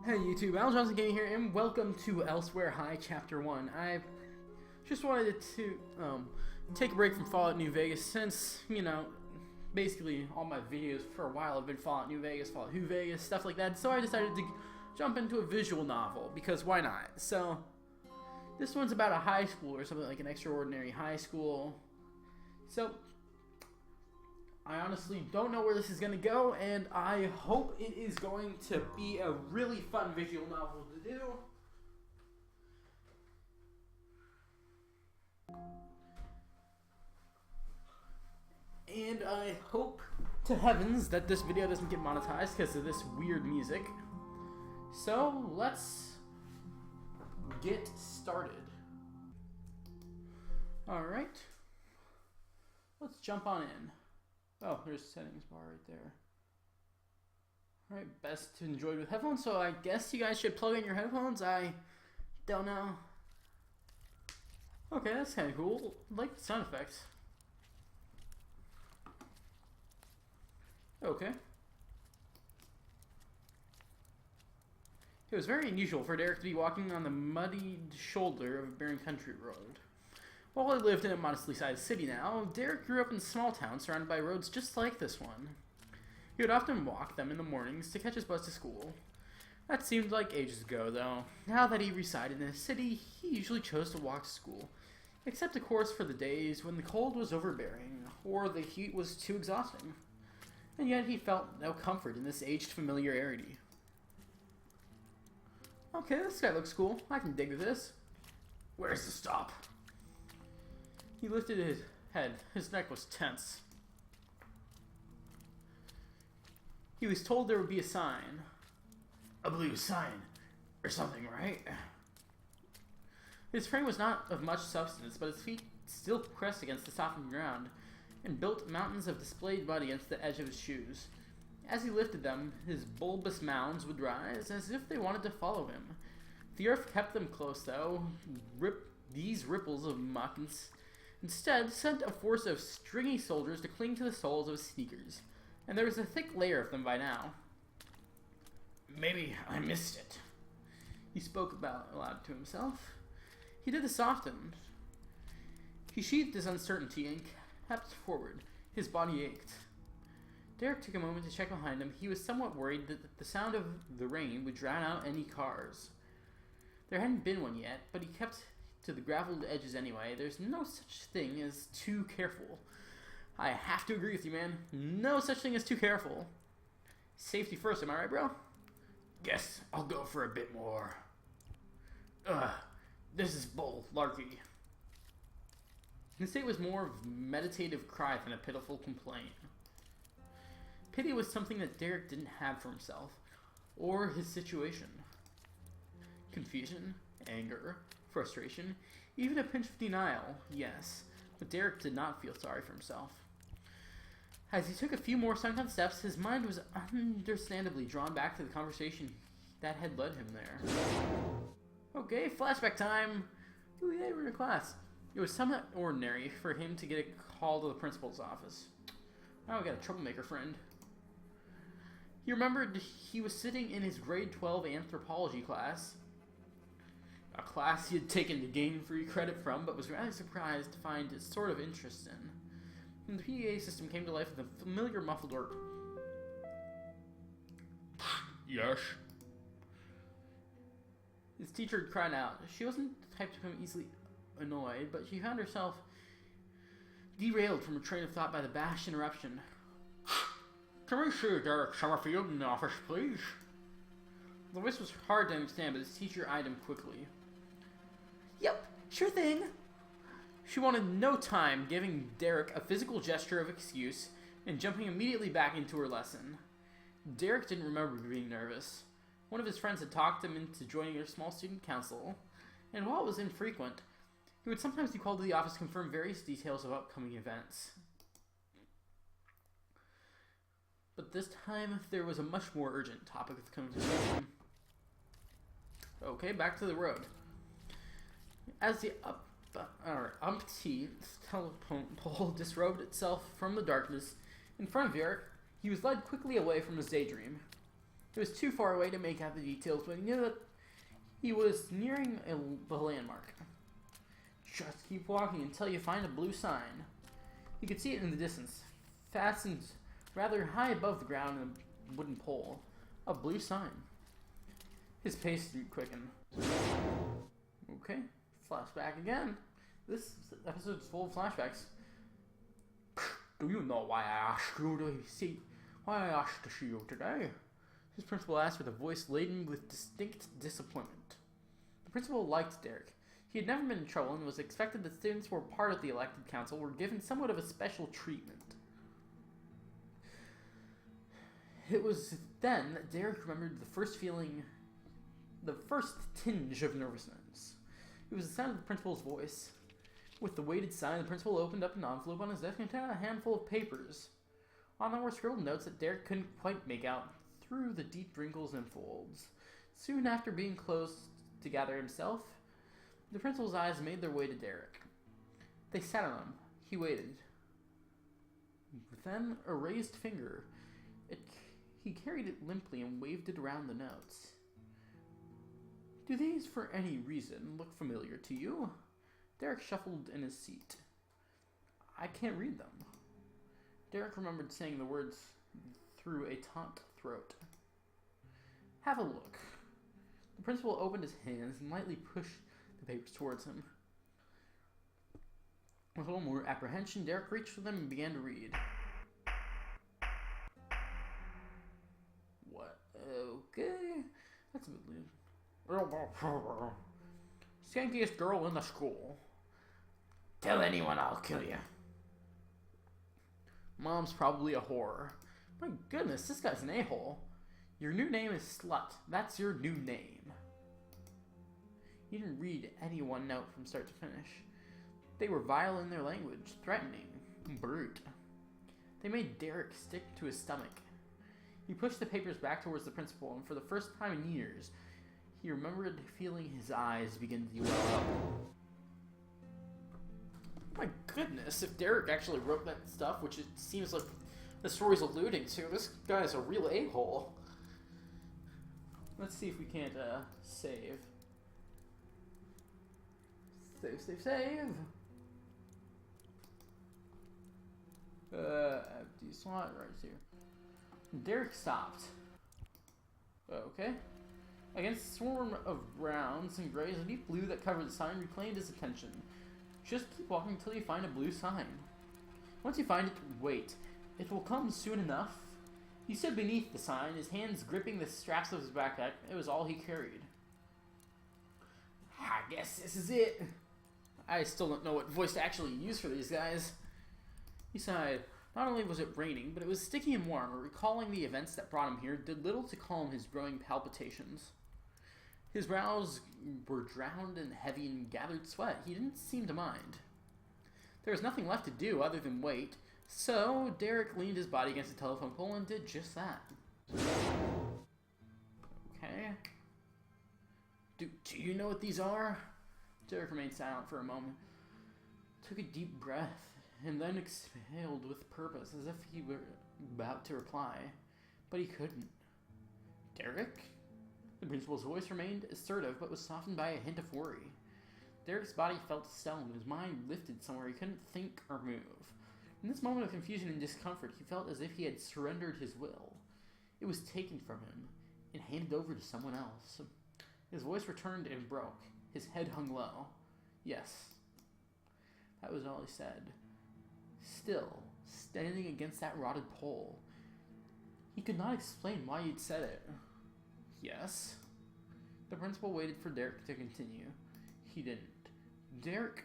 Hey YouTube, Al Johnson Gaming here, and welcome to Elswhere High Chapter 1. I just wanted to take a break from Fallout New Vegas since, basically all my videos for a while have been Fallout New Vegas, Fallout Who Vegas, stuff like that, so I decided to jump into a visual novel, because why not? So, this one's about a high school, or something like an extraordinary high school. So, I honestly don't know where this is going to go, and I hope it is going to be a really fun visual novel to do. And I hope to heavens that this video doesn't get monetized because of this weird music. So, let's get started. Alright. Let's jump on in. Oh, there's a settings bar right there. Alright, best to enjoy with headphones, so I guess you guys should plug in your headphones. I don't know. Okay, that's kind of cool. I like the sound effects. Okay. It was very unusual for Derek to be walking on the muddied shoulder of a barren country road. While he lived in a modestly sized city now, Derek grew up in a small town surrounded by roads just like this one. He would often walk them in the mornings to catch his bus to school. That seemed like ages ago, though. Now that he resided in a city, he usually chose to walk to school, except of course for the days when the cold was overbearing, or the heat was too exhausting. And yet he felt no comfort in this aged familiarity. Okay, this guy looks cool. I can dig this. Where's the stop? He lifted his head. His neck was tense. He was told there would be a sign. A blue sign. Or something, right? His frame was not of much substance, but his feet still pressed against the softened ground, and built mountains of displayed mud against the edge of his shoes. As he lifted them, his bulbous mounds would rise, as if they wanted to follow him. The earth kept them close, though. These ripples of muck instead sent a force of stringy soldiers to cling to the soles of his sneakers, and there was a thick layer of them by now. Maybe I missed it, he spoke aloud to himself. He did this often. He sheathed his uncertainty and kept forward. His body ached. Derek took a moment to check behind him. He was somewhat worried that the sound of the rain would drown out any cars. There hadn't been one yet, but he kept to the graveled edges anyway. There's no such thing as too careful. I have to agree with you, man. No such thing as too careful. Safety first, am I right, bro? Guess I'll go for a bit more. This is bull larky. His state was more of a meditative cry than a pitiful complaint. Pity was something that Derek didn't have for himself, or his situation. Confusion, anger, frustration, even a pinch of denial, yes, but Derek did not feel sorry for himself. As he took a few more sunken steps, his mind was understandably drawn back to the conversation that had led him there. Okay, flashback time! Ooh, yeah, we're in class. It was somewhat ordinary for him to get a call to the principal's office. Oh, we got a troublemaker friend. He remembered he was sitting in his grade 12 anthropology class, a class he had taken to gain free credit from, but was rather surprised to find it sort of interest in. And the PA system came to life with a familiar muffled order. Yes? His teacher cried out. She wasn't the type to become easily annoyed, but she found herself derailed from her train of thought by the bashed interruption. Can we see Derek Summerfield in the office, please? The voice was hard to understand, but his teacher eyed him quickly. Yep, sure thing. She wanted no time, giving Derek a physical gesture of excuse and jumping immediately back into her lesson. Derek didn't remember being nervous. One of his friends had talked him into joining their small student council, and while it was infrequent, he would sometimes be called to the office to confirm various details of upcoming events. But this time, there was a much more urgent topic of conversation. Okay, back to the road. As the umpteenth telephone pole disrobed itself from the darkness in front of Derek, he was led quickly away from his daydream. It was too far away to make out the details, but he knew that he was nearing the landmark. Just keep walking until you find a blue sign. You could see it in the distance, fastened rather high above the ground in a wooden pole. A blue sign. His pace didn't quicken. Okay, flashback again. This episode's full of flashbacks. Do you know why I asked to see you today? His principal asked with a voice laden with distinct disappointment. The principal liked Derek. He had never been in trouble and was expected that students who were part of the elected council were given somewhat of a special treatment. It was then that Derek remembered the first tinge of nervousness. It was the sound of the principal's voice. With the weighted sign, the principal opened up an envelope on his desk and contained a handful of papers. On them were scribbled notes that Derek couldn't quite make out through the deep wrinkles and folds. Soon after being close to gather himself, the principal's eyes made their way to Derek. They sat on him. He waited. Then a raised finger. He carried it limply and waved it around the notes. Do these, for any reason, look familiar to you? Derek shuffled in his seat. I can't read them. Derek remembered saying the words through a taut throat. Have a look. The principal opened his hands and lightly pushed the papers towards him. With a little more apprehension, Derek reached for them and began to read. What? Okay. That's a bit weird. Skankiest girl in the school. Tell anyone I'll kill you. Mom's probably a whore. My goodness, this guy's an a-hole. Your new name is Slut. That's your new name. He didn't read any one note from start to finish. They were vile in their language, threatening, brute. They made Derek stick to his stomach. He pushed the papers back towards the principal, and for the first time in years, he remembered feeling his eyes begin to well up. My goodness, if Derek actually wrote that stuff, which it seems like the story's alluding to, this guy's a real a-hole. Let's see if we can't, save. Save. Empty slot right here. Derek stopped. Okay. Against a swarm of browns and grays, a deep blue that covered the sign reclaimed his attention. Just keep walking until you find a blue sign. Once you find it, wait. It will come soon enough. He stood beneath the sign, his hands gripping the straps of his backpack. It was all he carried. I guess this is it. I still don't know what voice to actually use for these guys. He sighed. Not only was it raining, but it was sticky and warm, and recalling the events that brought him here did little to calm his growing palpitations. His brows were drowned in heavy and gathered sweat. He didn't seem to mind. There was nothing left to do other than wait, so Derek leaned his body against the telephone pole and did just that. Okay. Do you know what these are? Derek remained silent for a moment, took a deep breath, and then exhaled with purpose, as if he were about to reply. But he couldn't. Derek? The principal's voice remained assertive, but was softened by a hint of worry. Derek's body felt stone, his mind lifted somewhere he couldn't think or move. In this moment of confusion and discomfort, he felt as if he had surrendered his will. It was taken from him and handed over to someone else. His voice returned and broke. His head hung low. Yes. That was all he said. Still, standing against that rotted pole. He could not explain why he'd said it. Yes? The principal waited for Derek to continue. He didn't. Derek...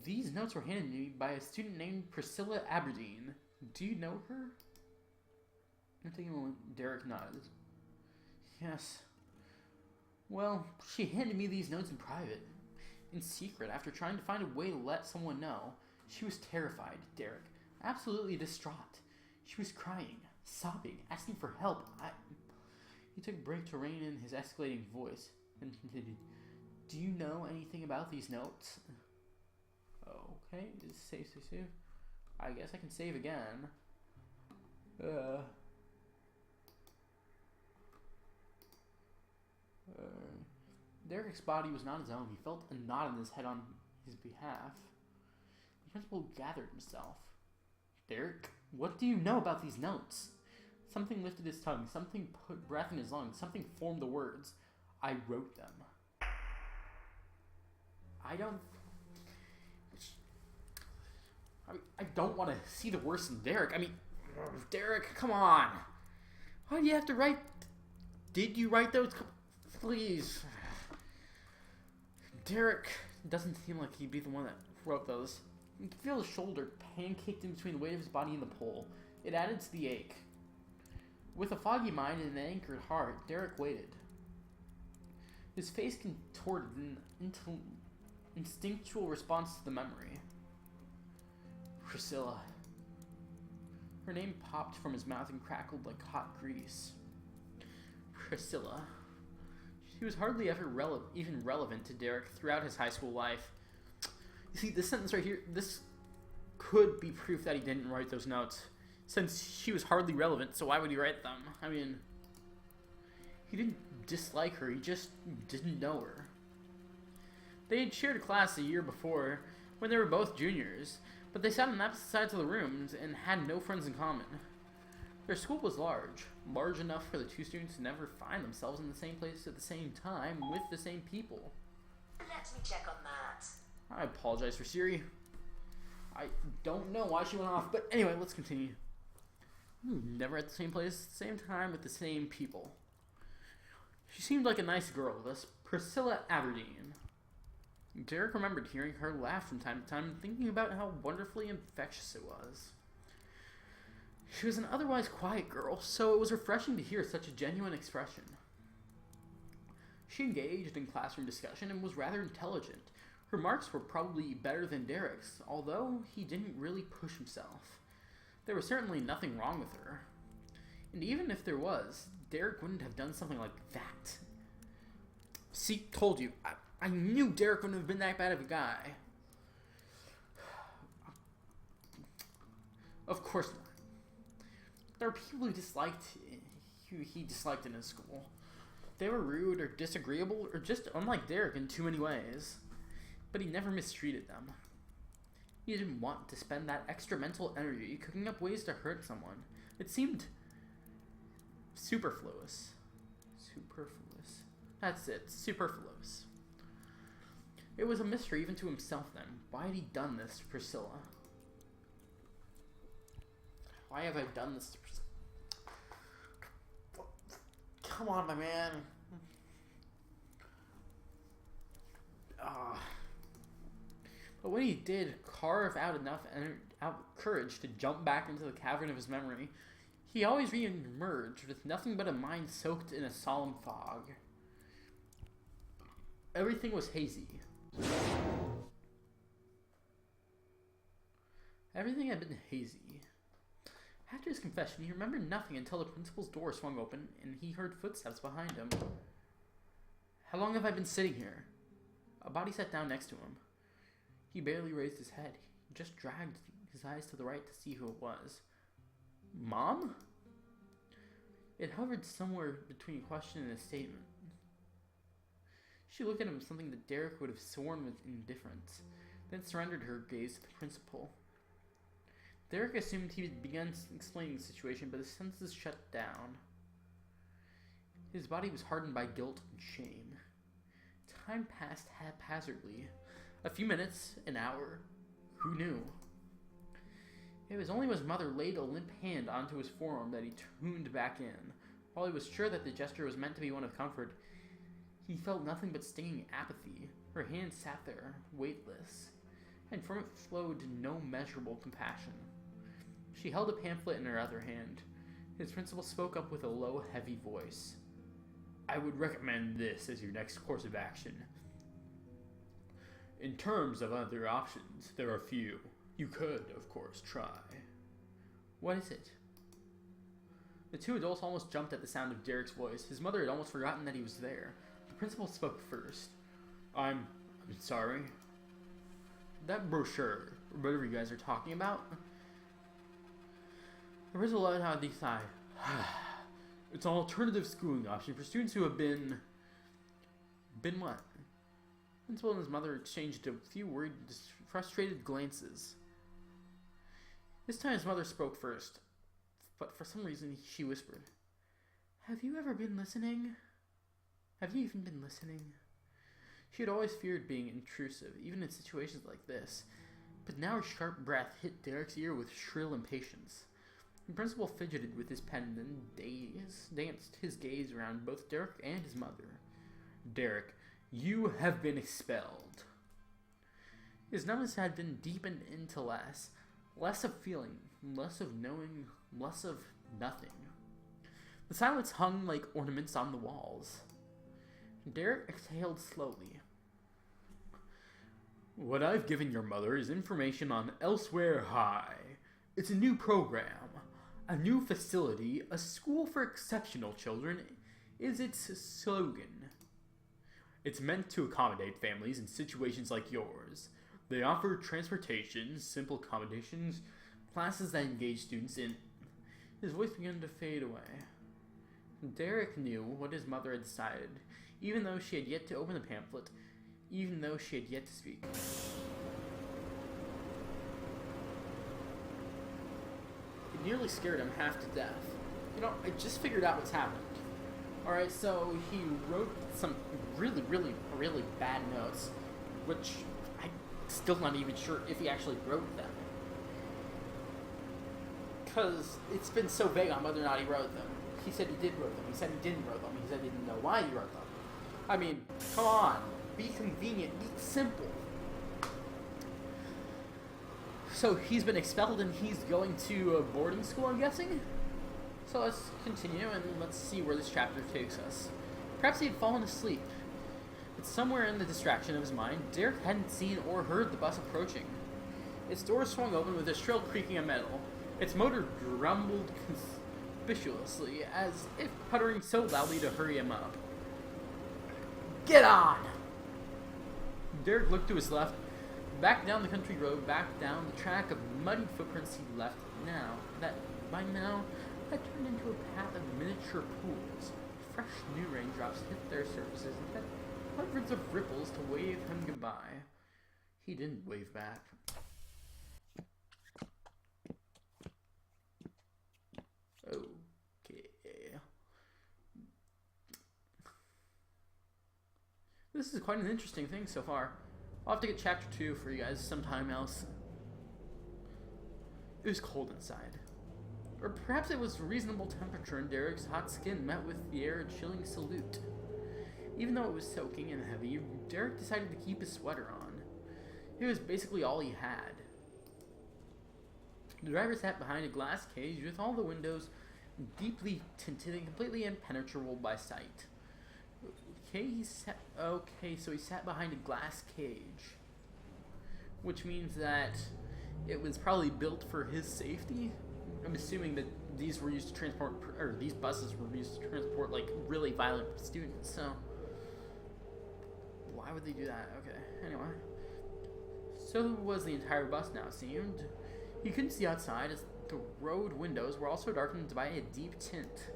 These notes were handed to me by a student named Priscilla Aberdeen. Do you know her? I'm taking a moment. Derek nodded. Yes. Well, she handed me these notes in private. In secret, after trying to find a way to let someone know. She was terrified, Derek. Absolutely distraught. She was crying, sobbing, asking for help. He took a break to rein in his escalating voice and continued. Do you know anything about these notes? Okay, save. I guess I can save again. Derek's body was not his own. He felt a knot in his head on his behalf. The principal gathered himself. Derek, what do you know about these notes? Something lifted his tongue. Something put breath in his lungs. Something formed the words. I wrote them. I don't want to see the worst in Derek. I mean, Derek, come on. Why do you have to write? Did you write those? Please. Derek doesn't seem like he'd be the one that wrote those. You could feel his shoulder pancaked in between the weight of his body and the pole. It added to the ache. With a foggy mind and an anchored heart, Derek waited. His face contorted in instinctual response to the memory. Priscilla. Her name popped from his mouth and crackled like hot grease. Priscilla. She was hardly ever even relevant to Derek throughout his high school life. You see, this sentence right here, this could be proof that he didn't write those notes. Since she was hardly relevant, so why would he write them? I mean, he didn't dislike her, he just didn't know her. They had shared a class a year before, when they were both juniors, but they sat on opposite sides of the rooms and had no friends in common. Their school was large enough for the two students to never find themselves in the same place at the same time with the same people. Let me check on that. I apologize for Siri. I don't know why she went off, but anyway, let's continue. Never at the same place at the same time with the same people. She seemed like a nice girl, this Priscilla Aberdeen. Derek remembered hearing her laugh from time to time and thinking about how wonderfully infectious it was. She was an otherwise quiet girl, so it was refreshing to hear such a genuine expression. She engaged in classroom discussion and was rather intelligent. Her marks were probably better than Derek's, although he didn't really push himself. There was certainly nothing wrong with her. And even if there was, Derek wouldn't have done something like that. See, told you. I knew Derek wouldn't have been that bad of a guy. Of course not. There were people who he disliked in his school. They were rude or disagreeable or just unlike Derek in too many ways. But he never mistreated them. He didn't want to spend that extra mental energy cooking up ways to hurt someone. It seemed superfluous. Superfluous. That's it. Superfluous. It was a mystery even to himself then. Why had he done this to Priscilla? Why have I done this to Priscilla? Come on, my man. But when he did carve out enough courage to jump back into the cavern of his memory, he always re-emerged with nothing but a mind soaked in a solemn fog. Everything was hazy. Everything had been hazy. After his confession, he remembered nothing until the principal's door swung open and he heard footsteps behind him. How long have I been sitting here? A body sat down next to him. He barely raised his head. He just dragged his eyes to the right to see who it was. Mom? It hovered somewhere between a question and a statement. She looked at him with something that Derek would have sworn was indifference, then surrendered her gaze to the principal. Derek assumed he had begun explaining the situation, but his senses shut down. His body was hardened by guilt and shame. Time passed haphazardly. A few minutes, an hour. Who knew? It was only when his mother laid a limp hand onto his forearm that he tuned back in. While he was sure that the gesture was meant to be one of comfort, he felt nothing but stinging apathy. Her hand sat there, weightless, and from it flowed no measurable compassion. She held a pamphlet in her other hand. His principal spoke up with a low, heavy voice. I would recommend this as your next course of action. In terms of other options, there are few. You could, of course, try. What is it? The two adults almost jumped at the sound of Derek's voice. His mother had almost forgotten that he was there. The principal spoke first. I'm sorry. That brochure, or whatever you guys are talking about. The principal let out a deep sigh. It's an alternative schooling option for students who have been Been what? Principal and his mother exchanged a few worried, frustrated glances. This time his mother spoke first, but for some reason she whispered, "Have you ever been listening? Have you even been listening?" She had always feared being intrusive, even in situations like this, but now her sharp breath hit Derek's ear with shrill impatience. The principal fidgeted with his pen and danced his gaze around both Derek and his mother. "Derek, you have been expelled." His numbness had been deepened into less of feeling, less of knowing, less of nothing. The silence hung like ornaments on the walls. Derek exhaled slowly. "What I've given your mother is information on Elswhere High. It's a new program, a new facility, a school for exceptional children is its slogan. It's meant to accommodate families in situations like yours. They offer transportation, simple accommodations, classes that engage students in..." His voice began to fade away. Derek knew what his mother had decided, even though she had yet to open the pamphlet, even though she had yet to speak. It nearly scared him half to death. I just figured out what's happened. Alright, so he wrote some really, really, really bad notes, which I'm still not even sure if he actually wrote them. Because it's been so vague on whether or not he wrote them. He said he did wrote them, he said he didn't wrote them, he said he didn't know why he wrote them. I mean, come on, be convenient, be simple. So he's been expelled and he's going to a boarding school, I'm guessing? So let's continue and let's see where this chapter takes us. Perhaps he had fallen asleep. But somewhere in the distraction of his mind, Derek hadn't seen or heard the bus approaching. Its doors swung open with a shrill creaking of metal. Its motor grumbled conspicuously, as if puttering so loudly to hurry him up. "Get on!" Derek looked to his left, back down the country road, back down the track of muddy footprints he left by now had turned into a path of miniature pools. Fresh new raindrops hit their surfaces and had hundreds of ripples to wave him goodbye. He didn't wave back. Okay. This is quite an interesting thing so far. I'll have to get chapter 2 for you guys sometime else. It was cold inside. Or perhaps it was reasonable temperature and Derek's hot skin met with the air a chilling salute. Even though it was soaking and heavy, Derek decided to keep his sweater on. It was basically all he had. The driver sat behind a glass cage with all the windows deeply tinted and completely impenetrable by sight. So he sat behind a glass cage. Which means that it was probably built for his safety. I'm assuming that these were used to transport, or these buses were used to transport, like, really violent students, so... Why would they do that? Okay, anyway. So was the entire bus now, it seemed. He couldn't see outside as the road windows were also darkened by a deep tint.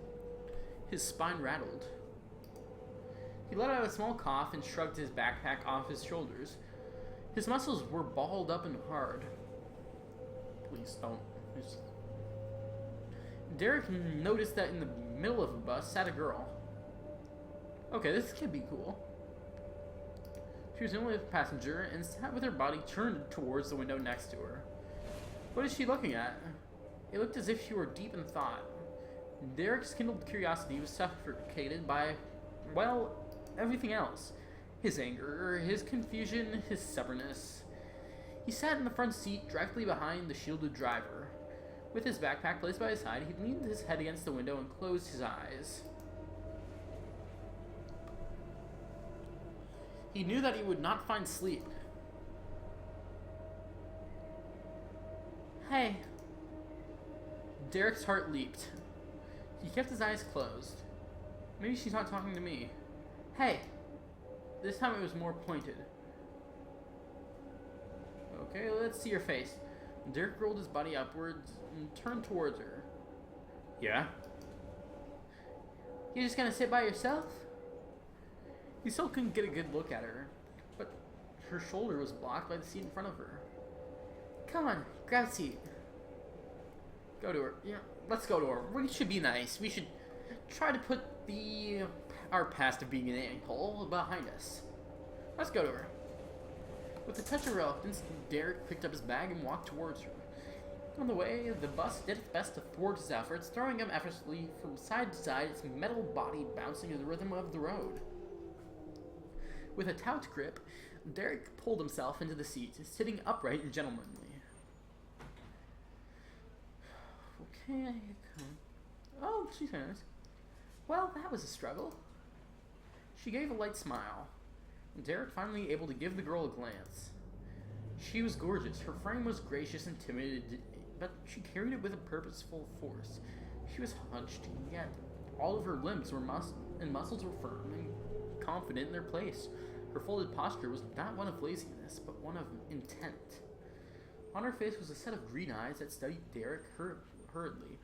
His spine rattled. He let out a small cough and shrugged his backpack off his shoulders. His muscles were balled up and hard. Please don't. Derek noticed that in the middle of the bus sat a girl. Okay, this could be cool. She was the only passenger and sat with her body turned towards the window next to her. What is she looking at? It looked as if she were deep in thought. Derek's kindled curiosity was suffocated by, well, everything else. His anger, his confusion, his stubbornness. He sat in the front seat directly behind the shielded driver. With his backpack placed by his side, he leaned his head against the window and closed his eyes. He knew that he would not find sleep. Hey. Derek's heart leaped. He kept his eyes closed. Maybe she's not talking to me. Hey. This time it was more pointed. Okay, let's see your face. Derek rolled his body upwards and turned towards her. Yeah? You just gonna sit by yourself? He still couldn't get a good look at her, but her shoulder was blocked by the seat in front of her. Come on, grab a seat. Go to her. Yeah, let's go to her. We should be nice. We should try to put our past of being an a-hole behind us. Let's go to her. With a touch of reluctance, Derek picked up his bag and walked towards her. On the way, the bus did its best to thwart his efforts, throwing him effortlessly from side to side, its metal body bouncing to the rhythm of the road. With a taut grip, Derek pulled himself into the seat, sitting upright and gentlemanly. Okay, oh, she's nice. Well, that was a struggle. She gave a light smile, and Derek finally able to give the girl a glance. She was gorgeous. Her frame was gracious and timid, but she carried it with a purposeful force. She was hunched, yet all of her limbs were muscles were firm and confident in their place. Her folded posture was not one of laziness, but one of intent. On her face was a set of green eyes that studied Derek hurriedly,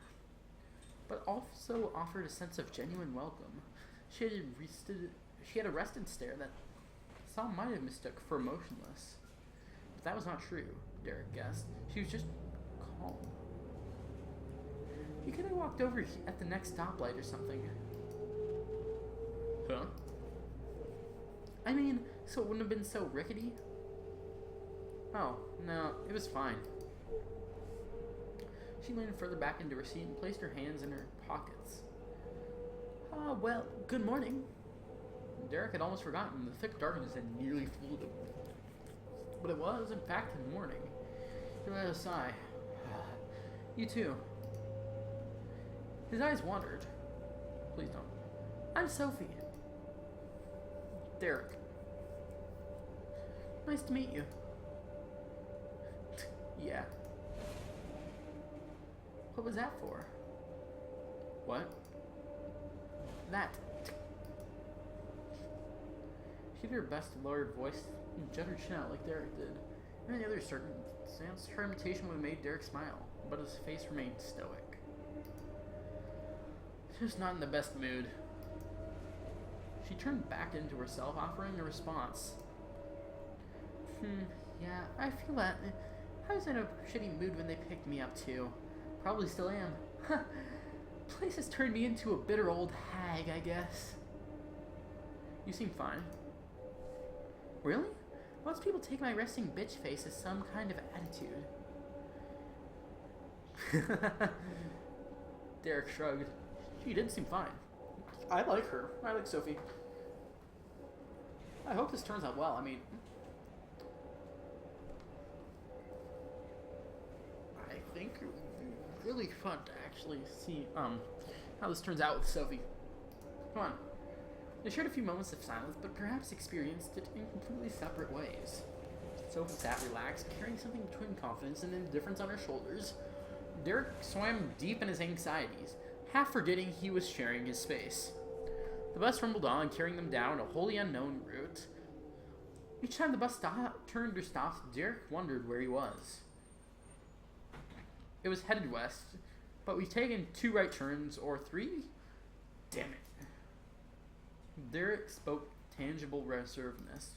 but also offered a sense of genuine welcome. She had a rested stare that some might have mistook for emotionless. But that was not true, Derek guessed. She was just calm. You could have walked over at the next stoplight or something. Huh? I mean, so it wouldn't have been so rickety? Oh, no, it was fine. She leaned further back into her seat and placed her hands in her pockets. Ah, well, good morning. Derek had almost forgotten. The thick darkness had nearly fooled him. But it was, in fact, the morning. He let a sigh. You too. His eyes wandered. Please don't. I'm Sophie. Derek. Nice to meet you. Yeah. What was that for? What? That. She did her best to lower her voice and jut her chin out like Derek did. In any other circumstance, her imitation would have made Derek smile, but his face remained stoic. She was not in the best mood. She turned back into herself, offering a response. Yeah, I feel that. I was in a shitty mood when they picked me up, too. Probably still am. Place has turned me into a bitter old hag, I guess. You seem fine. Really? Most people take my resting bitch face as some kind of attitude. Derek shrugged. She did seem fine. I like her. I like Sophie. I hope this turns out well. I mean, I think it would be really fun to actually see how this turns out with Sophie. Come on. They shared a few moments of silence, but perhaps experienced it in completely separate ways. Sophie sat relaxed, carrying something between confidence and indifference on her shoulders. Derek swam deep in his anxieties, half forgetting he was sharing his space. The bus rumbled on, carrying them down a wholly unknown route. Each time the bus turned or stopped, Derek wondered where he was. It was headed west, but we've taken 2 right turns, or 3? Damn it. Derek spoke tangible reservedness.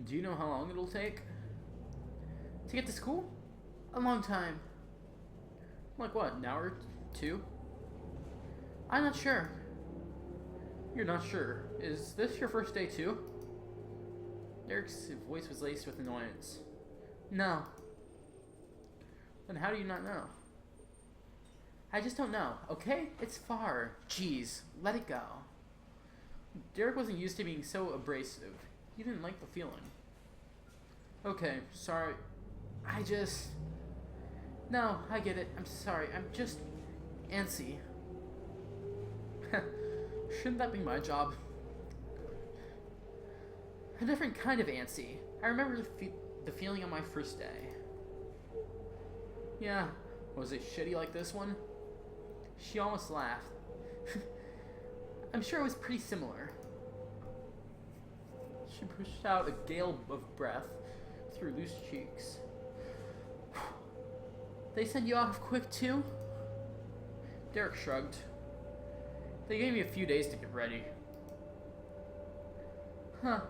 Do you know how long it'll take? To get to school? A long time. Like what, an hour? 2? I'm not sure. You're not sure. Is this your first day too? Derek's voice was laced with annoyance. No. Then how do you not know? I just don't know, okay? It's far. Jeez, let it go. Derek wasn't used to being so abrasive. He didn't like the feeling. Okay, sorry. No, I get it. I'm sorry. I'm just antsy. Shouldn't that be my job? A different kind of antsy. I remember the feeling on my first day. Yeah, was it shitty like this one? She almost laughed. I'm sure it was pretty similar. She pushed out a gale of breath through loose cheeks. They send you off quick too? Derek shrugged. They gave me a few days to get ready. Huh,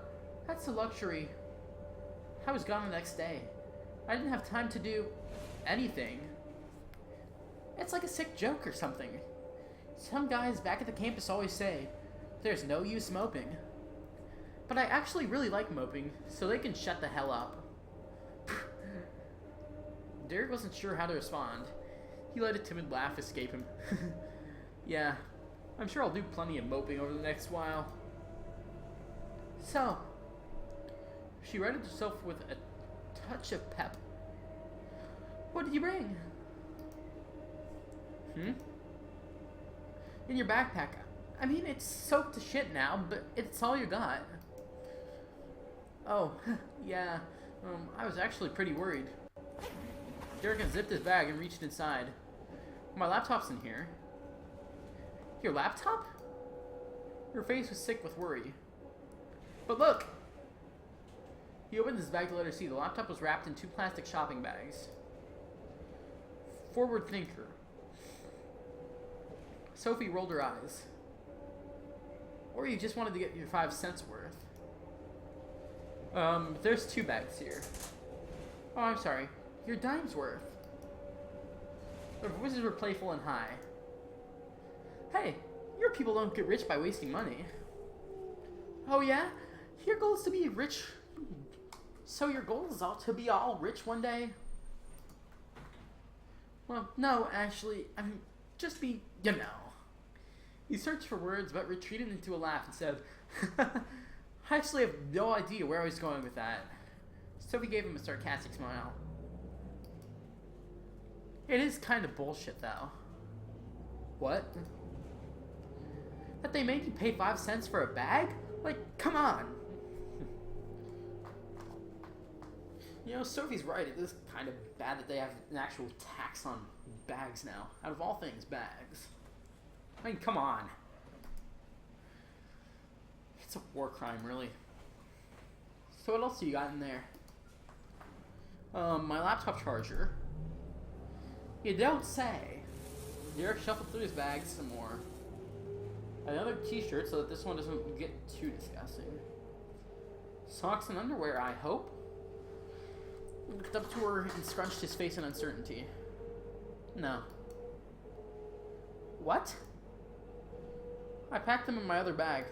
that's a luxury. I was gone the next day. I didn't have time to do anything. It's like a sick joke or something. Some guys back at the campus always say, there's no use moping. But I actually really like moping, so they can shut the hell up. Derek wasn't sure how to respond. He let a timid laugh escape him. Yeah, I'm sure I'll do plenty of moping over the next while. So, she righted herself with a touch of pep. What did you bring? In your backpack. I mean, it's soaked to shit now, but it's all you got. Oh, yeah. I was actually pretty worried. Derek unzipped his bag and reached inside. My laptop's in here. Your laptop? Her face was sick with worry. But look! He opened his bag to let her see. The laptop was wrapped in 2 plastic shopping bags. Forward thinker. Sophie rolled her eyes. Or you just wanted to get your 5 cents worth. There's 2 bags here. Oh, I'm sorry. Your dime's worth. Their voices were playful and high. Hey, your people don't get rich by wasting money. Oh yeah? Your goal is to be rich. So your goal is to be all rich one day? Well, no, actually, I mean, just be, you know. He searched for words, but retreated into a laugh and said, I actually have no idea where I was going with that. Sophie gave him a sarcastic smile. It is kind of bullshit, though. What? That they made you pay 5 cents for a bag? Like, come on! You know, Sophie's right. It is kind of bad that they have an actual tax on bags now. Out of all things, bags. I mean, come on. It's a war crime, really. So what else do you got in there? My laptop charger. You don't say. Derek shuffled through his bags some more. Another t-shirt so that this one doesn't get too disgusting. Socks and underwear, I hope. He looked up to her and scrunched his face in uncertainty. No. What? I packed them in my other bag.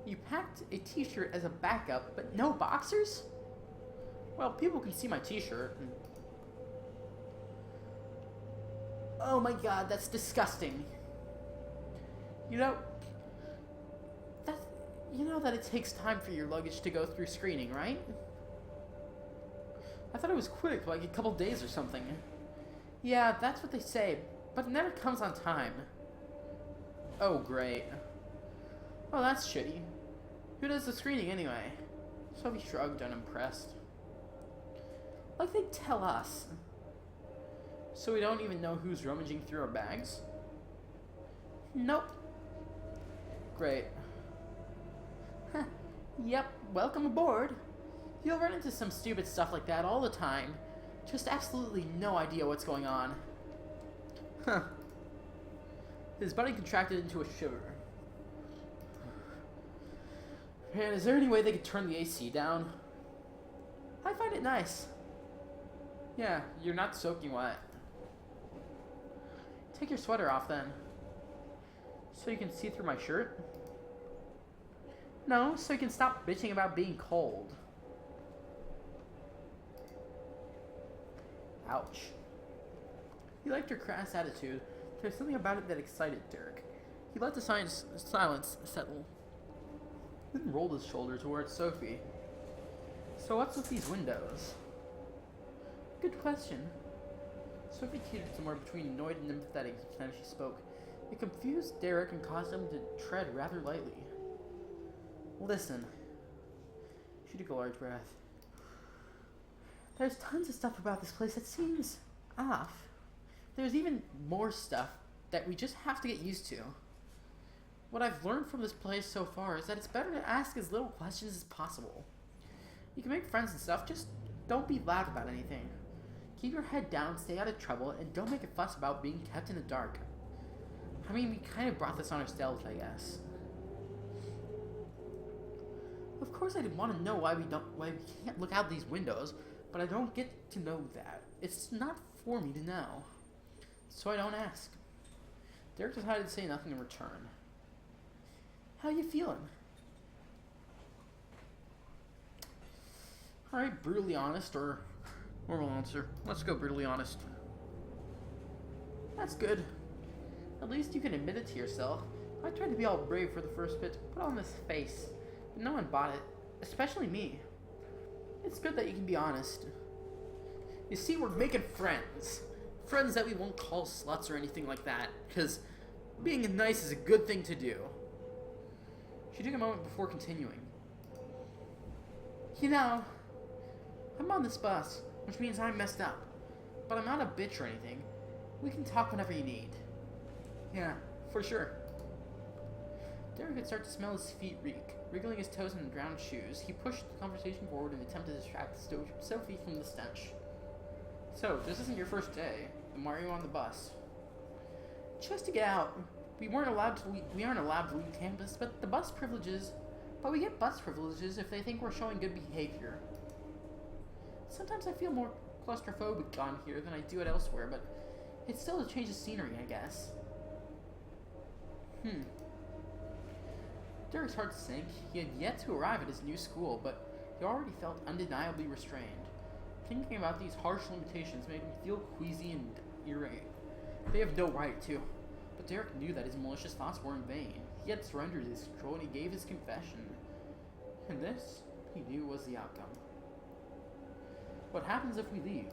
You packed a t-shirt as a backup, but no boxers? Well, people can see my t-shirt. Oh my god, that's disgusting. You know that it takes time for your luggage to go through screening, right? I thought it was quick, like a couple days or something. Yeah, that's what they say, but it never comes on time. Oh, great. Oh, that's shitty. Who does the screening anyway? Sophie shrugged, unimpressed. Like they tell us. So we don't even know who's rummaging through our bags? Nope. Great. Yep, welcome aboard. You'll run into some stupid stuff like that all the time. Just absolutely no idea what's going on. Huh. His body contracted into a shiver. Man, is there any way they could turn the AC down? I find it nice. Yeah, you're not soaking wet. Take your sweater off then. So you can see through my shirt? No, so you can stop bitching about being cold. Ouch. He liked her crass attitude. There was something about it that excited Derek. He let the silence settle. Then rolled his shoulder towards Sophie. So what's with these windows? Good question. Sophie teetered somewhere between annoyed and empathetic each time she spoke. It confused Derek and caused him to tread rather lightly. Listen. She took a large breath. There's tons of stuff about this place that seems off. There's even more stuff that we just have to get used to. What I've learned from this place so far is that it's better to ask as little questions as possible. You can make friends and stuff, just don't be loud about anything. Keep your head down, stay out of trouble, and don't make a fuss about being kept in the dark. I mean, we kind of brought this on ourselves, I guess. Of course I want to know why we can't look out these windows, but I don't get to know that. It's not for me to know. So I don't ask. Derek decided to say nothing in return. How you feeling? Alright, brutally honest or normal answer. Let's go brutally honest. That's good. At least you can admit it to yourself. I tried to be all brave for the first bit, put on this face, but no one bought it, especially me. It's good that you can be honest. You see, we're making friends. Friends that we won't call sluts or anything like that, because being nice is a good thing to do. She took a moment before continuing. You know, I'm on this bus, which means I'm messed up, but I'm not a bitch or anything. We can talk whenever you need. Yeah, for sure. Derek could start to smell his feet reek. Wriggling his toes in the ground shoes, he pushed the conversation forward in an attempt to distract Sophie from the stench. So, this isn't your first day. Then why are you on the bus? Just to get out. We aren't allowed to leave campus, but we get bus privileges if they think we're showing good behavior. Sometimes I feel more claustrophobic on here than I do at Elswhere, but it's still a change of scenery, I guess. Derek's heart sank. He had yet to arrive at his new school, but he already felt undeniably restrained. Thinking about these harsh limitations made him feel queasy and irate. They have no right to. But Derek knew that his malicious thoughts were in vain. He had surrendered his control and he gave his confession. And this, he knew, was the outcome. What happens if we leave?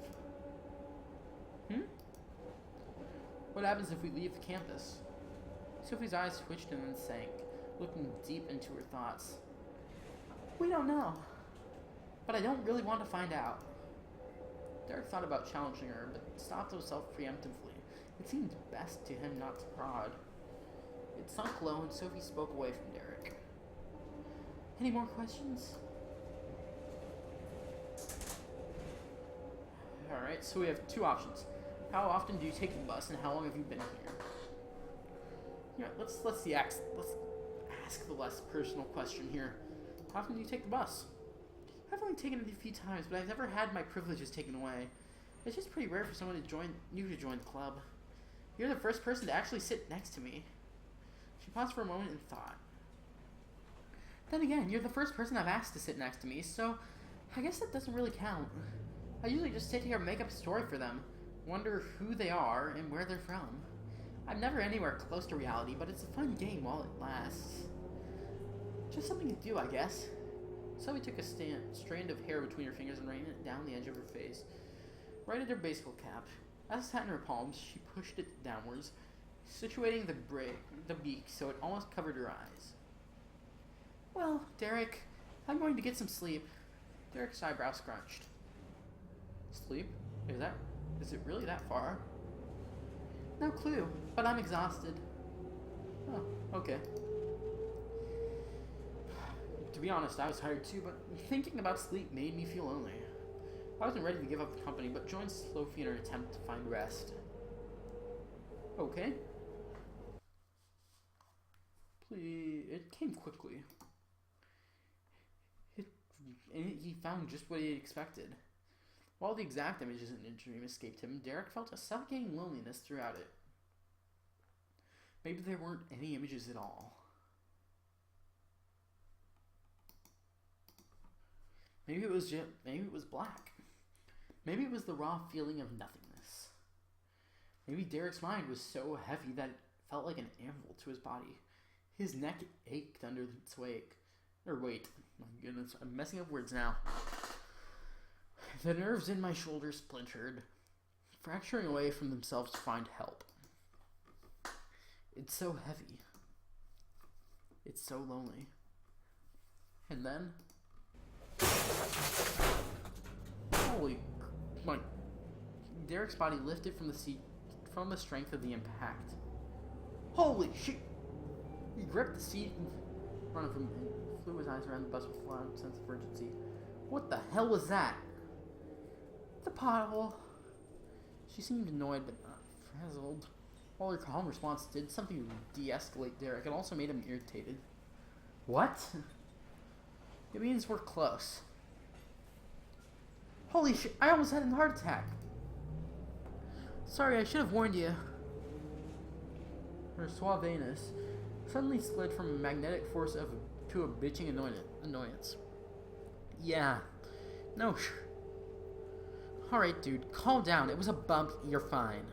What happens if we leave the campus? Sophie's eyes twitched and then sank, looking deep into her thoughts. We don't know. But I don't really want to find out. Derek thought about challenging her, but stopped himself preemptively. It seemed best to him not to prod. It sunk low and Sophie spoke away from Derek. Any more questions? Alright, so we have two options. How often do you take the bus and how long have you been here? Yeah, let's ask the less personal question here. How often do you take the bus? I've only taken it a few times, but I've never had my privileges taken away. It's just pretty rare for someone new to join the club. You're the first person to actually sit next to me. She paused for a moment and thought. Then again, you're the first person I've asked to sit next to me, so I guess that doesn't really count. I usually just sit here and make up a story for them, wonder who they are and where they're from. I'm never anywhere close to reality, but it's a fun game while it lasts. Just something to do, I guess. Zoe took a strand of hair between her fingers and ran it down the edge of her face, right at her baseball cap. As it sat in her palms, she pushed it downwards, situating the beak so it almost covered her eyes. Well, Derek, I'm going to get some sleep. Derek's eyebrow scrunched. Sleep? Is it really that far? No clue, but I'm exhausted. Oh, okay. To be honest, I was tired too, but thinking about sleep made me feel lonely. I wasn't ready to give up the company, but joined Sophie in her attempt to find rest. Okay. Please, it came quickly. He found just what he had expected. While the exact images in the dream escaped him, Derek felt a suffocating loneliness throughout it. Maybe there weren't any images at all. Maybe it was black. Maybe it was the raw feeling of nothingness. Maybe Derek's mind was so heavy that it felt like an anvil to his body. His neck ached under its weight. My goodness, I'm messing up words now. The nerves in my shoulders splintered, fracturing away from themselves to find help. It's so heavy. It's so lonely. And then... Holy... Derek's body lifted from the seat from the strength of the impact. Holy shit! He gripped the seat in front of him and flew his eyes around the bus with a loud sense of urgency. What the hell was that? The pothole. She seemed annoyed but not frazzled. While her calm response did something to de-escalate Derek, it also made him irritated. What? It means we're close. Holy shit, I almost had a heart attack. Sorry, I should have warned you. Her suaveness suddenly slid from a magnetic force to a bitching annoyance. Yeah. No. Alright, dude, calm down. It was a bump. You're fine.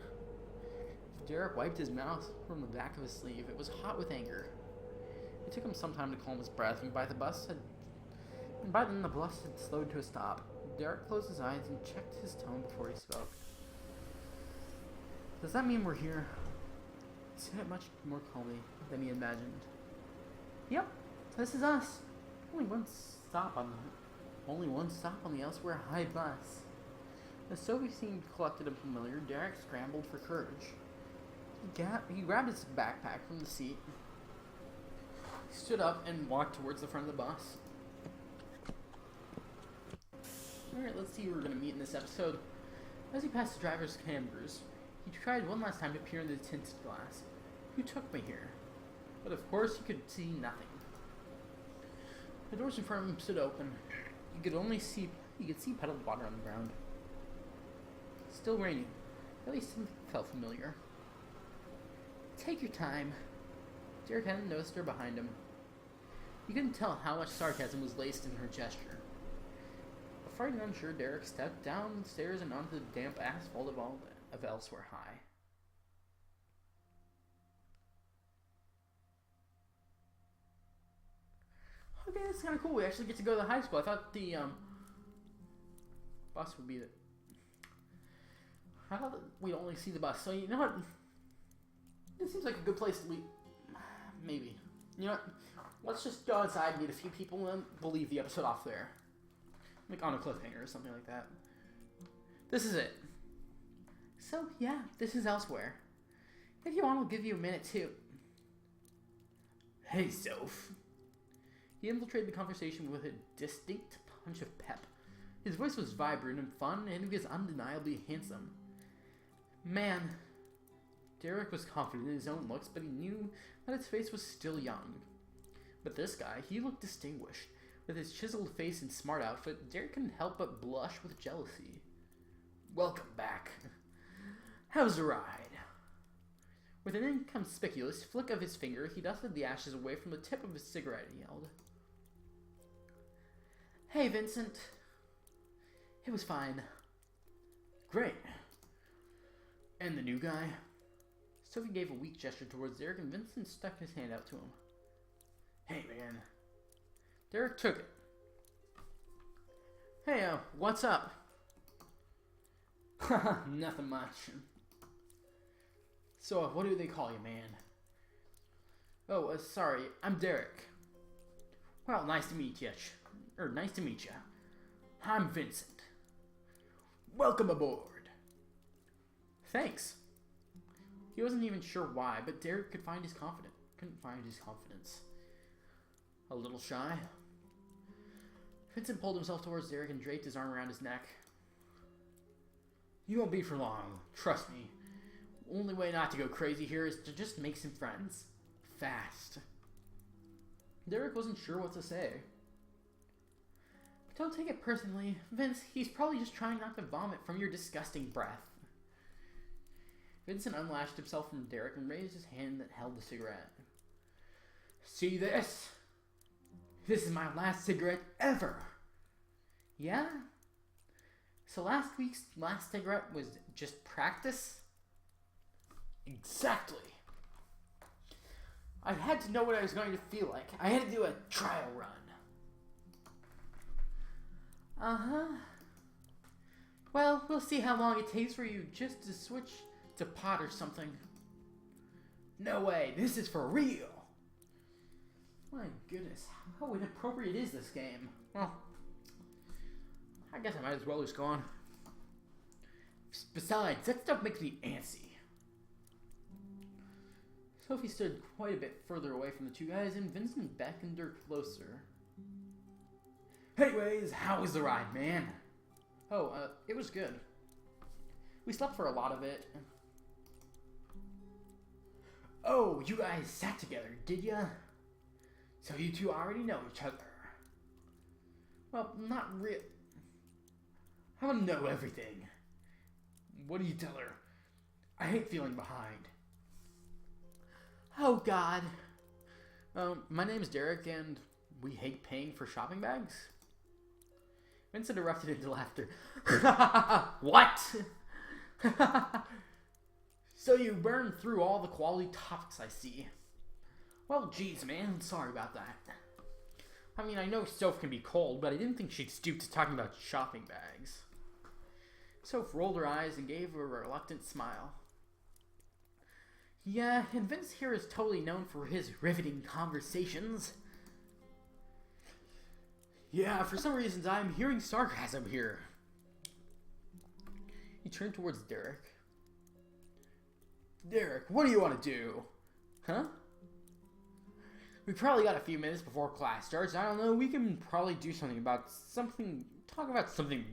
Derek wiped his mouth from the back of his sleeve. It was hot with anger. It took him some time to calm his breath, and by then the bus had slowed to a stop. Derek closed his eyes and checked his tone before he spoke. Does that mean we're here? He said it much more calmly than he imagined. Yep, this is us. Only one stop on the Elswhere High bus. As Sophie seemed collected and familiar, Derek scrambled for courage. He grabbed his backpack from the seat. He stood up and walked towards the front of the bus. Alright, let's see who we're going to meet in this episode. As he passed the driver's chambers, he tried one last time to peer in the tinted glass. Who took me here? But of course he could see nothing. The doors in front of him stood open. He could see puddled water on the ground. Still raining. At least something felt familiar. Take your time. Derek hadn't noticed her behind him. You couldn't tell how much sarcasm was laced in her gesture. Afraid and unsure, Derek stepped down the stairs and onto the damp asphalt of Elswhere High. Okay, this is kind of cool. We actually get to go to the high school. I thought the bus would be there. I thought that we'd only see the bus. So you know what? It seems like a good place to leave. Maybe. You know what? Let's just go outside, meet a few people, and then we'll leave the episode off there. Like on a cliffhanger or something like that. This is it. So, yeah, this is Elswhere. If you want, I'll give you a minute, too. Hey, Soph. He infiltrated the conversation with a distinct punch of pep. His voice was vibrant and fun, and he was undeniably handsome. Man. Derek was confident in his own looks, but he knew that his face was still young. But this guy, he looked distinguished. With his chiseled face and smart outfit, Derek couldn't help but blush with jealousy. Welcome back. How's the ride? With an inconspicuous flick of his finger, he dusted the ashes away from the tip of his cigarette and yelled. Hey, Vincent. It was fine. Great. And the new guy? Sophie gave a weak gesture towards Derek, and Vincent stuck his hand out to him. Hey, man. Derek took it. Hey, what's up? Nothing much. So, what do they call you, man? Oh, sorry, I'm Derek. Well, nice to meet you. Nice to meet you. I'm Vincent. Welcome aboard. Thanks. He wasn't even sure why, but Derek couldn't find his confidence. A little shy. Vincent pulled himself towards Derek and draped his arm around his neck. You won't be for long, trust me. Only way not to go crazy here is to just make some friends. Fast. Derek wasn't sure what to say. But don't take it personally. Vince, he's probably just trying not to vomit from your disgusting breath. Vincent unlashed himself from Derek and raised his hand that held the cigarette. See this? This is my last cigarette ever. Yeah? So last week's last cigarette was just practice? Exactly. I had to know what I was going to feel like. I had to do a trial run. Uh-huh. Well, we'll see how long it takes for you just to switch to pot or something. No way, this is for real. My goodness, how inappropriate is this game? Well, I guess I might as well just go on. Besides, that stuff makes me antsy. Sophie stood quite a bit further away from the two guys, and Vincent beckoned her closer. Anyways, how was the ride, man? Oh, it was good. We slept for a lot of it. Oh, you guys sat together, did ya? So you two already know each other. Well, not real. I want to know everything. What do you tell her? I hate feeling behind. Oh, God. My name is Derek, and we hate paying for shopping bags? Vincent erupted into laughter. What? So you burned through all the quality topics I see. Well, geez, man, sorry about that. I mean, I know Soph can be cold, but I didn't think she'd stoop to talking about shopping bags. Soph rolled her eyes and gave a reluctant smile. Yeah, and Vince here is totally known for his riveting conversations. Yeah, for some reasons I'm hearing sarcasm here. He turned towards Derek. Derek, what do you want to do? Huh? We probably got a few minutes before class starts. I don't know, we can probably do talk about something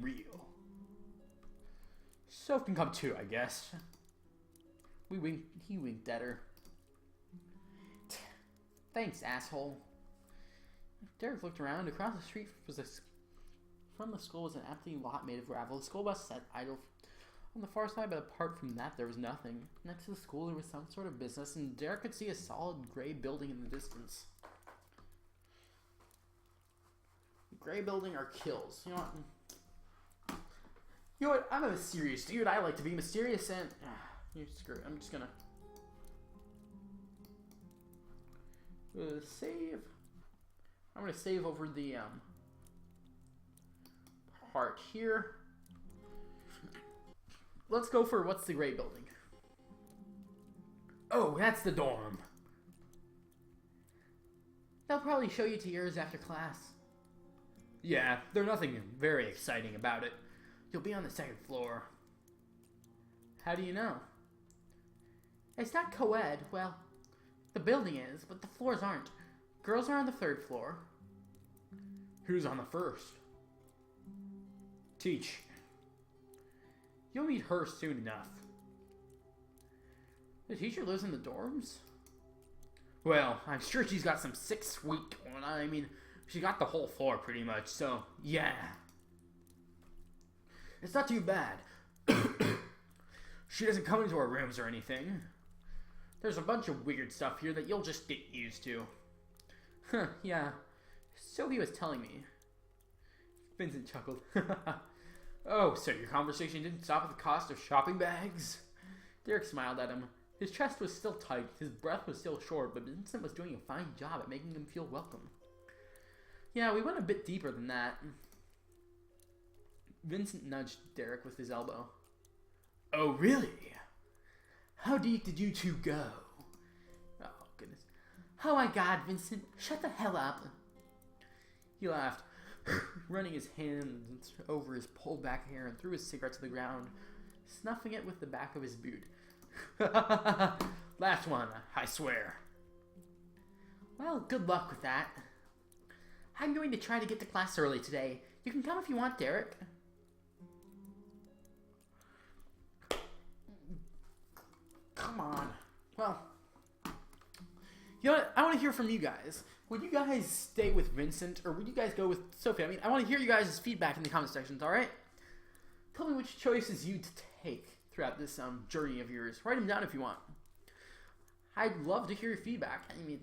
real. Soph can come too, I guess. He winked at her. Thanks, asshole. Derek looked around. Across the street from the school was an empty lot made of gravel. The school bus sat idle on the far side, but apart from that, there was nothing. Next to the school, there was some sort of business, and Derek could see a solid gray building in the distance. The gray building are kills. You know what? I'm a mysterious dude. I like to be mysterious, and screw it. I'm just gonna save. I'm gonna save over the part here. Let's go for what's the gray building. Oh, that's the dorm. They'll probably show you to yours after class. Yeah, there's nothing very exciting about it. You'll be on the second floor. How do you know? It's not co-ed. Well, the building is, but the floors aren't. Girls are on the third floor. Who's on the first? Teach. You'll meet her soon enough. The teacher lives in the dorms? Well, I'm sure she's got some sick suite going on. I mean, she got the whole floor pretty much, so yeah. It's not too bad. She doesn't come into our rooms or anything. There's a bunch of weird stuff here that you'll just get used to. Huh, yeah. Sophie was telling me. Vincent chuckled. Oh, so your conversation didn't stop at the cost of shopping bags? Derek smiled at him. His chest was still tight, his breath was still short, but Vincent was doing a fine job at making him feel welcome. Yeah, we went a bit deeper than that. Vincent nudged Derek with his elbow. Oh, really? How deep did you two go? Oh, goodness. Oh my god, Vincent, shut the hell up. He laughed, running his hands over his pulled back hair and threw his cigarette to the ground, snuffing it with the back of his boot. Last one, I swear. Well, good luck with that. I'm going to try to get to class early today. You can come if you want, Derek. Come on. Well, you know what? I want to hear from you guys. Would you guys stay with Vincent, or would you guys go with Sophie? I mean, I want to hear you guys' feedback in the comment sections, alright? Tell me which choices you'd take throughout this journey of yours. Write them down if you want. I'd love to hear your feedback. I mean,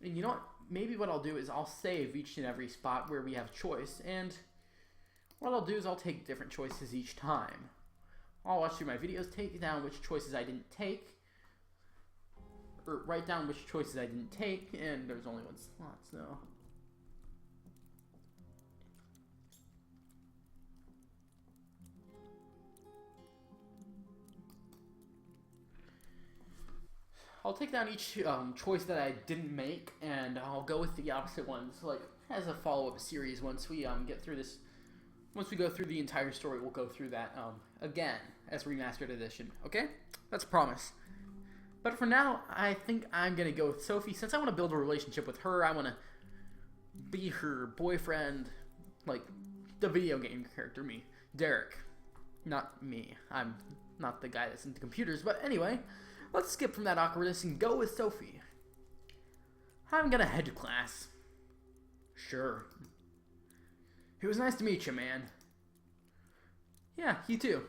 and you know what? Maybe what I'll do is I'll save each and every spot where we have choice, and what I'll do is I'll take different choices each time. I'll watch through my videos, take down which choices I didn't take, or write down which choices I didn't take, and there's only one slot, so. I'll take down each choice that I didn't make, and I'll go with the opposite ones, like, as a follow-up series once we get through this. Once we go through the entire story, we'll go through that again as remastered edition, okay? That's a promise. But for now, I think I'm going to go with Sophie. Since I want to build a relationship with her, I want to be her boyfriend, like the video game character, me. Derek. Not me. I'm not the guy that's into computers, but anyway, let's skip from that awkwardness and go with Sophie. I'm going to head to class. Sure. It was nice to meet you, man. Yeah, you too.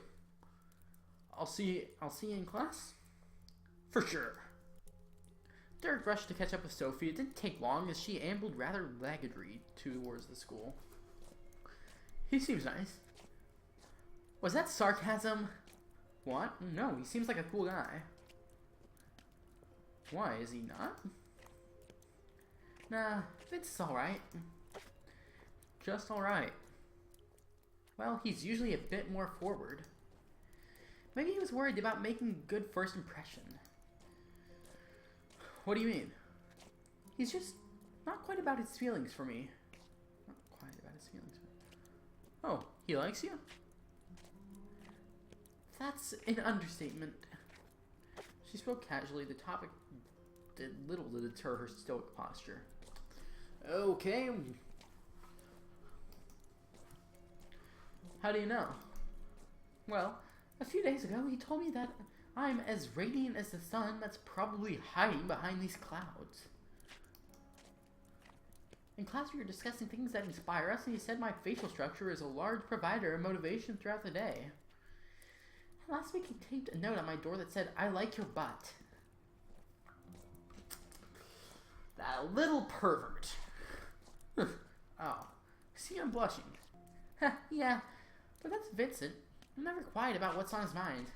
I'll see you in class? For sure. Derek rushed to catch up with Sophie. It didn't take long as she ambled rather laggardly towards the school. He seems nice. Was that sarcasm? What? No, he seems like a cool guy. Why, is he not? Nah, it's alright. Just alright. Well, he's usually a bit more forward. Maybe he was worried about making a good first impression. What do you mean? He's just not quite about his feelings for me. Not quite about his feelings for me. Oh, he likes you? That's an understatement. She spoke casually. The topic did little to deter her stoic posture. Okay. How do you know? Well, a few days ago he told me that I'm as radiant as the sun that's probably hiding behind these clouds. In class we were discussing things that inspire us, and he said my facial structure is a large provider of motivation throughout the day. Last week he taped a note on my door that said, "I like your butt." That little pervert. Oh, see, I'm blushing. Yeah, but that's Vincent. I'm never quiet about what's on his mind.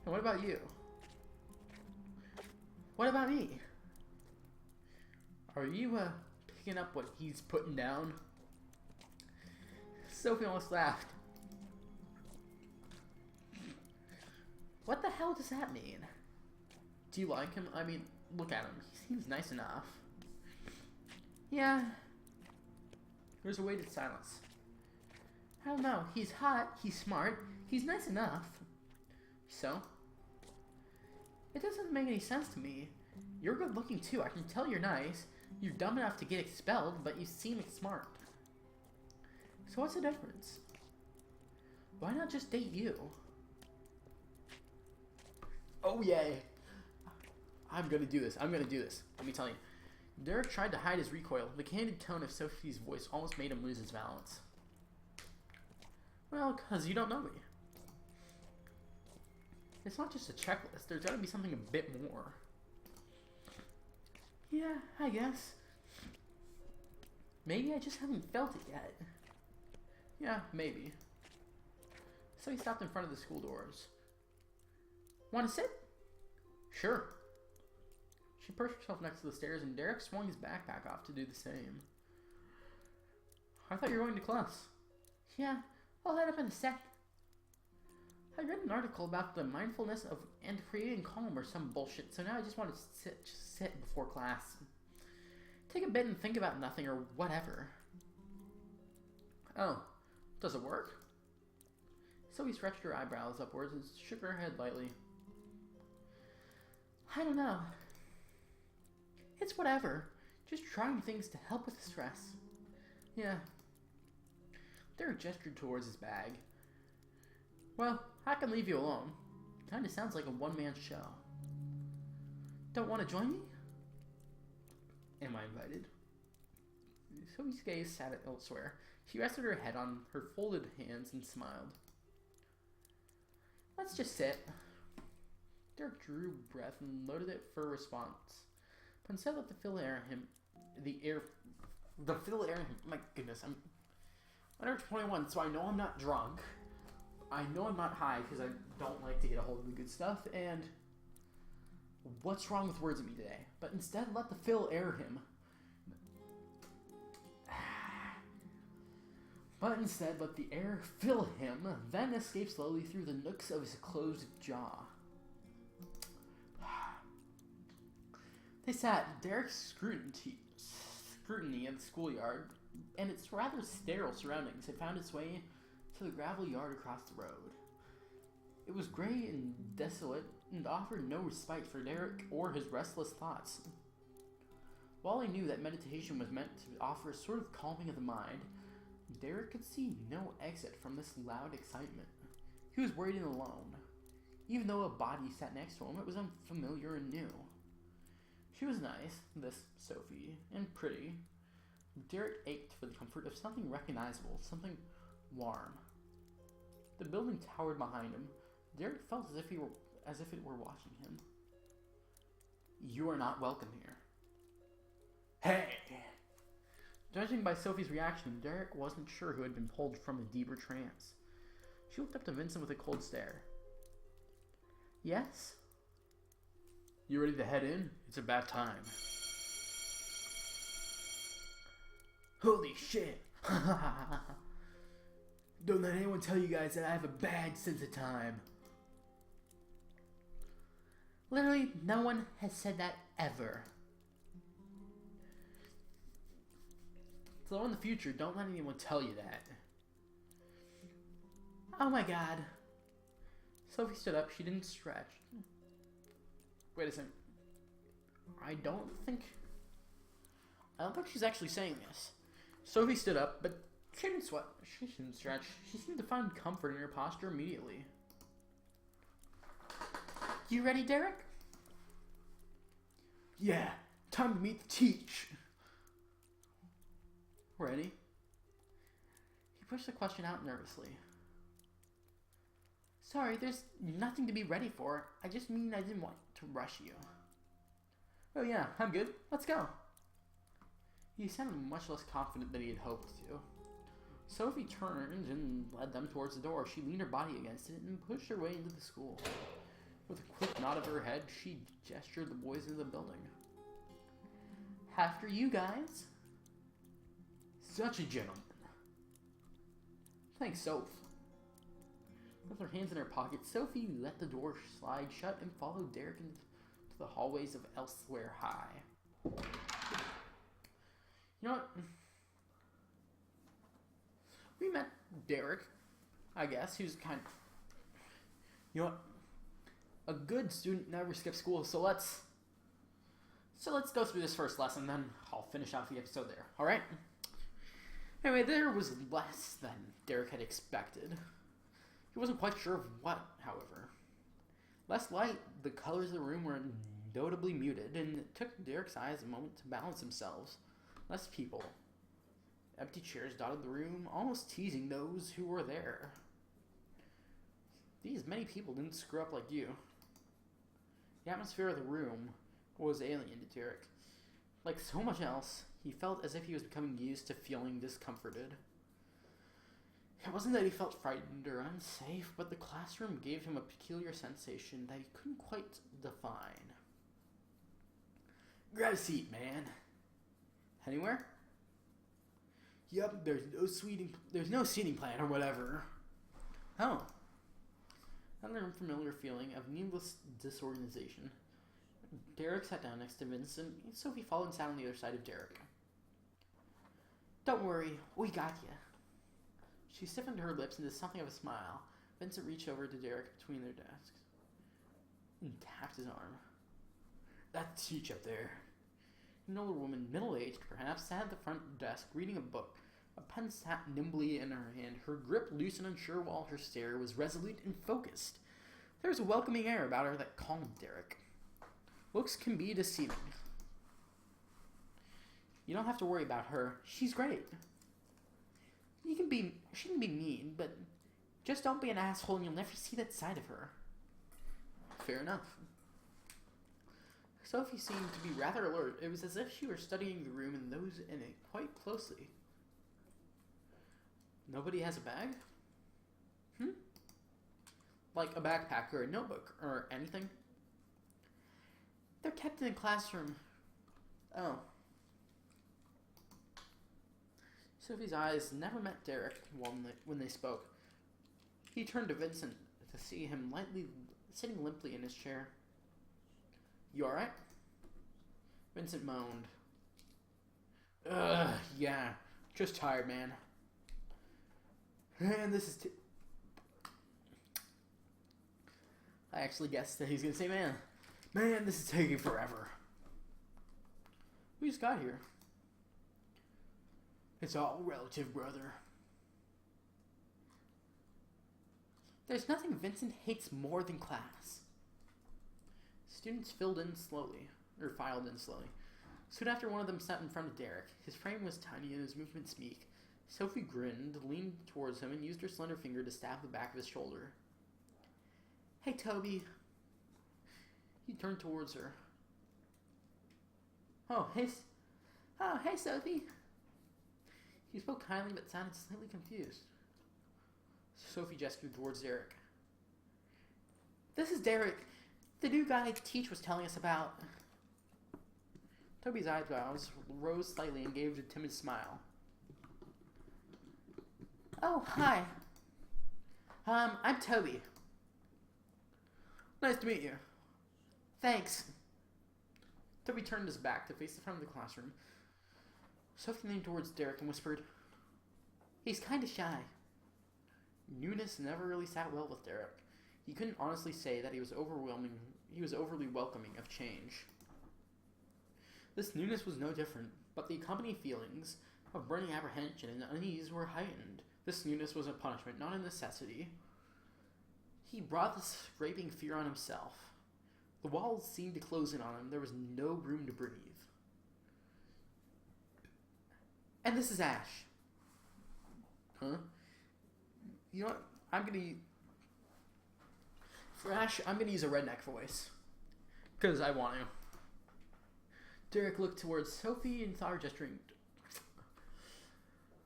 And what about you? What about me? Are you, picking up what he's putting down? Sophie almost laughed. What the hell does that mean? Do you like him? I mean, look at him. He seems nice enough. Yeah. There's a weighted silence. I don't know. He's hot. He's smart. He's nice enough. So? It doesn't make any sense to me. You're good looking too. I can tell you're nice. You're dumb enough to get expelled, but you seem smart. So what's the difference? Why not just date you? Oh yay. I'm gonna do this. I'm gonna do this. Let me tell you. Derek tried to hide his recoil. The candid tone of Sophie's voice almost made him lose his balance. Well, because you don't know me. It's not just a checklist. There's gotta be something a bit more. Yeah, I guess. Maybe I just haven't felt it yet. Yeah, maybe. So he stopped in front of the school doors. Want to sit? Sure. She perched herself next to the stairs, and Derek swung his backpack off to do the same. I thought you were going to class. Yeah, I'll head up in a sec. I read an article about the mindfulness of and creating calm or some bullshit, so now I just want to sit before class. Take a bit and think about nothing or whatever. Oh, does it work? So he stretched her eyebrows upwards and shook her head lightly. I don't know. It's whatever. Just trying things to help with the stress. Yeah. Derek gestured towards his bag. Well, I can leave you alone. Kinda sounds like a one-man show. Don't want to join me? Am I invited? Sophie's gaze sat at Elswhere. She rested her head on her folded hands and smiled. Let's just sit. Derek drew breath and loaded it for a response. But instead let the fill air him. My goodness, I'm under 21, so I know I'm not drunk. I know I'm not high because I don't like to get a hold of the good stuff, and what's wrong with words at me today? But instead, let the fill air him. But instead, let the air fill him, then escape slowly through the nooks of his closed jaw. They sat Derek's scrutiny of the schoolyard, and its rather sterile surroundings had found its way to the gravel yard across the road. It was gray and desolate, and offered no respite for Derek or his restless thoughts. While he knew that meditation was meant to offer a sort of calming of the mind, Derek could see no exit from this loud excitement. He was worried and alone. Even though a body sat next to him, it was unfamiliar and new. She was nice, this Sophie, and pretty, Derek ached for the comfort of something recognizable, something warm. The building towered behind him. Derek felt as if it were watching him. You are not welcome here. Hey! Judging by Sophie's reaction, Derek wasn't sure who had been pulled from a deeper trance. She looked up to Vincent with a cold stare. Yes? You ready to head in? It's about time. Holy shit! Don't let anyone tell you guys that I have a bad sense of time. Literally, no one has said that ever. So in the future, don't let anyone tell you that. Oh my god. Sophie stood up. She didn't stretch. Wait a second. I don't think she's actually saying this. Sophie stood up, but she didn't sweat. She didn't stretch. She seemed to find comfort in her posture immediately. You ready, Derek? Yeah, time to meet the teach. Ready? He pushed the question out nervously. Sorry, there's nothing to be ready for. I just mean I didn't want to rush you. Oh yeah, I'm good. Let's go. He sounded much less confident than he had hoped to. Sophie turned and led them towards the door. She leaned her body against it and pushed her way into the school. With a quick nod of her head, she gestured the boys into the building. After you guys. Such a gentleman. Thanks, Soph. With her hands in her pockets, Sophie let the door slide shut and followed Derek into the hallways of Elswhere High. You know what? We met Derek, I guess. He was kind of... You know what? A good student never skips school, so let's go through this first lesson, then I'll finish off the episode there, alright? Anyway, there was less than Derek had expected. He wasn't quite sure of what, however. Less light, the colors of the room were notably muted, and it took Derek's eyes a moment to balance themselves. Less people. Empty chairs dotted the room, almost teasing those who were there. These many people didn't screw up like you. The atmosphere of the room was alien to Derek. Like so much else, he felt as if he was becoming used to feeling discomforted. It wasn't that he felt frightened or unsafe, but the classroom gave him a peculiar sensation that he couldn't quite define. Grab a seat, man. Anywhere? Yup, there's no seating plan or whatever. Oh. Another unfamiliar feeling of needless disorganization. Derek sat down next to Vincent, and Sophie followed and sat on the other side of Derek. Don't worry, we got you. She stiffened her lips into something of a smile. Vincent reached over to Derek between their desks and tapped his arm. That's Teach up there. An older woman, middle-aged perhaps, sat at the front desk reading a book. A pen sat nimbly in her hand, her grip loose and unsure while her stare was resolute and focused. There was a welcoming air about her that calmed Derek. Looks can be deceiving. You don't have to worry about her. She's great. She can be mean, but just don't be an asshole and you'll never see that side of her. Fair enough. Sophie seemed to be rather alert. It was as if she were studying the room and those in it quite closely. Nobody has a bag? Like a backpack or a notebook or anything? They're kept in a classroom. Oh. Sophie's eyes never met Derek when they spoke. He turned to Vincent to see him sitting limply in his chair. You alright? Vincent moaned. Yeah. Just tired, man. And this is I actually guessed that he's gonna say, man, this is taking forever. We just got here. It's all relative, brother. There's nothing Vincent hates more than class. Students filed in slowly. Soon after, one of them sat in front of Derek. His frame was tiny and his movements meek. Sophie grinned, leaned towards him, and used her slender finger to stab the back of his shoulder. "Hey, Toby." He turned towards her. Oh, hey, Sophie." He spoke kindly but sounded slightly confused. Sophie gestured towards Derek. "This is Derek, the new guy Teach was telling us about." Toby's eyebrows rose slightly and gave a timid smile. "Oh, hi. I'm Toby." "Nice to meet you." "Thanks." Toby turned his back to face the front of the classroom. Sophie leaned towards Derek and whispered, "He's kinda shy." Newness never really sat well with Derek. He couldn't honestly say that he was overly welcoming of change. This newness was no different, but the accompanying feelings of burning apprehension and unease were heightened. This newness was a punishment, not a necessity. He brought the scraping fear on himself. The walls seemed to close in on him. There was no room to breathe. "And this is Ash." Huh? You know what? For Ash, I'm gonna use a redneck voice. Because I want to. Derek looked towards Sophie and saw her gesturing.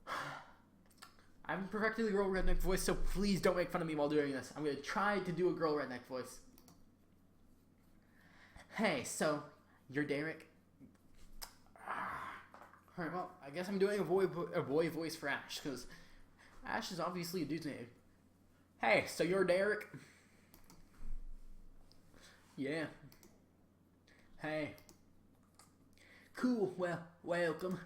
I haven't perfected the girl redneck voice, so please don't make fun of me while doing this. I'm gonna try to do a girl redneck voice. "Hey, so, you're Derek?" Alright, well, I guess I'm doing a boy voice for Ash, because Ash is obviously a dude's name. "Hey, so you're Derek?" "Yeah." "Hey." "Cool, well, welcome."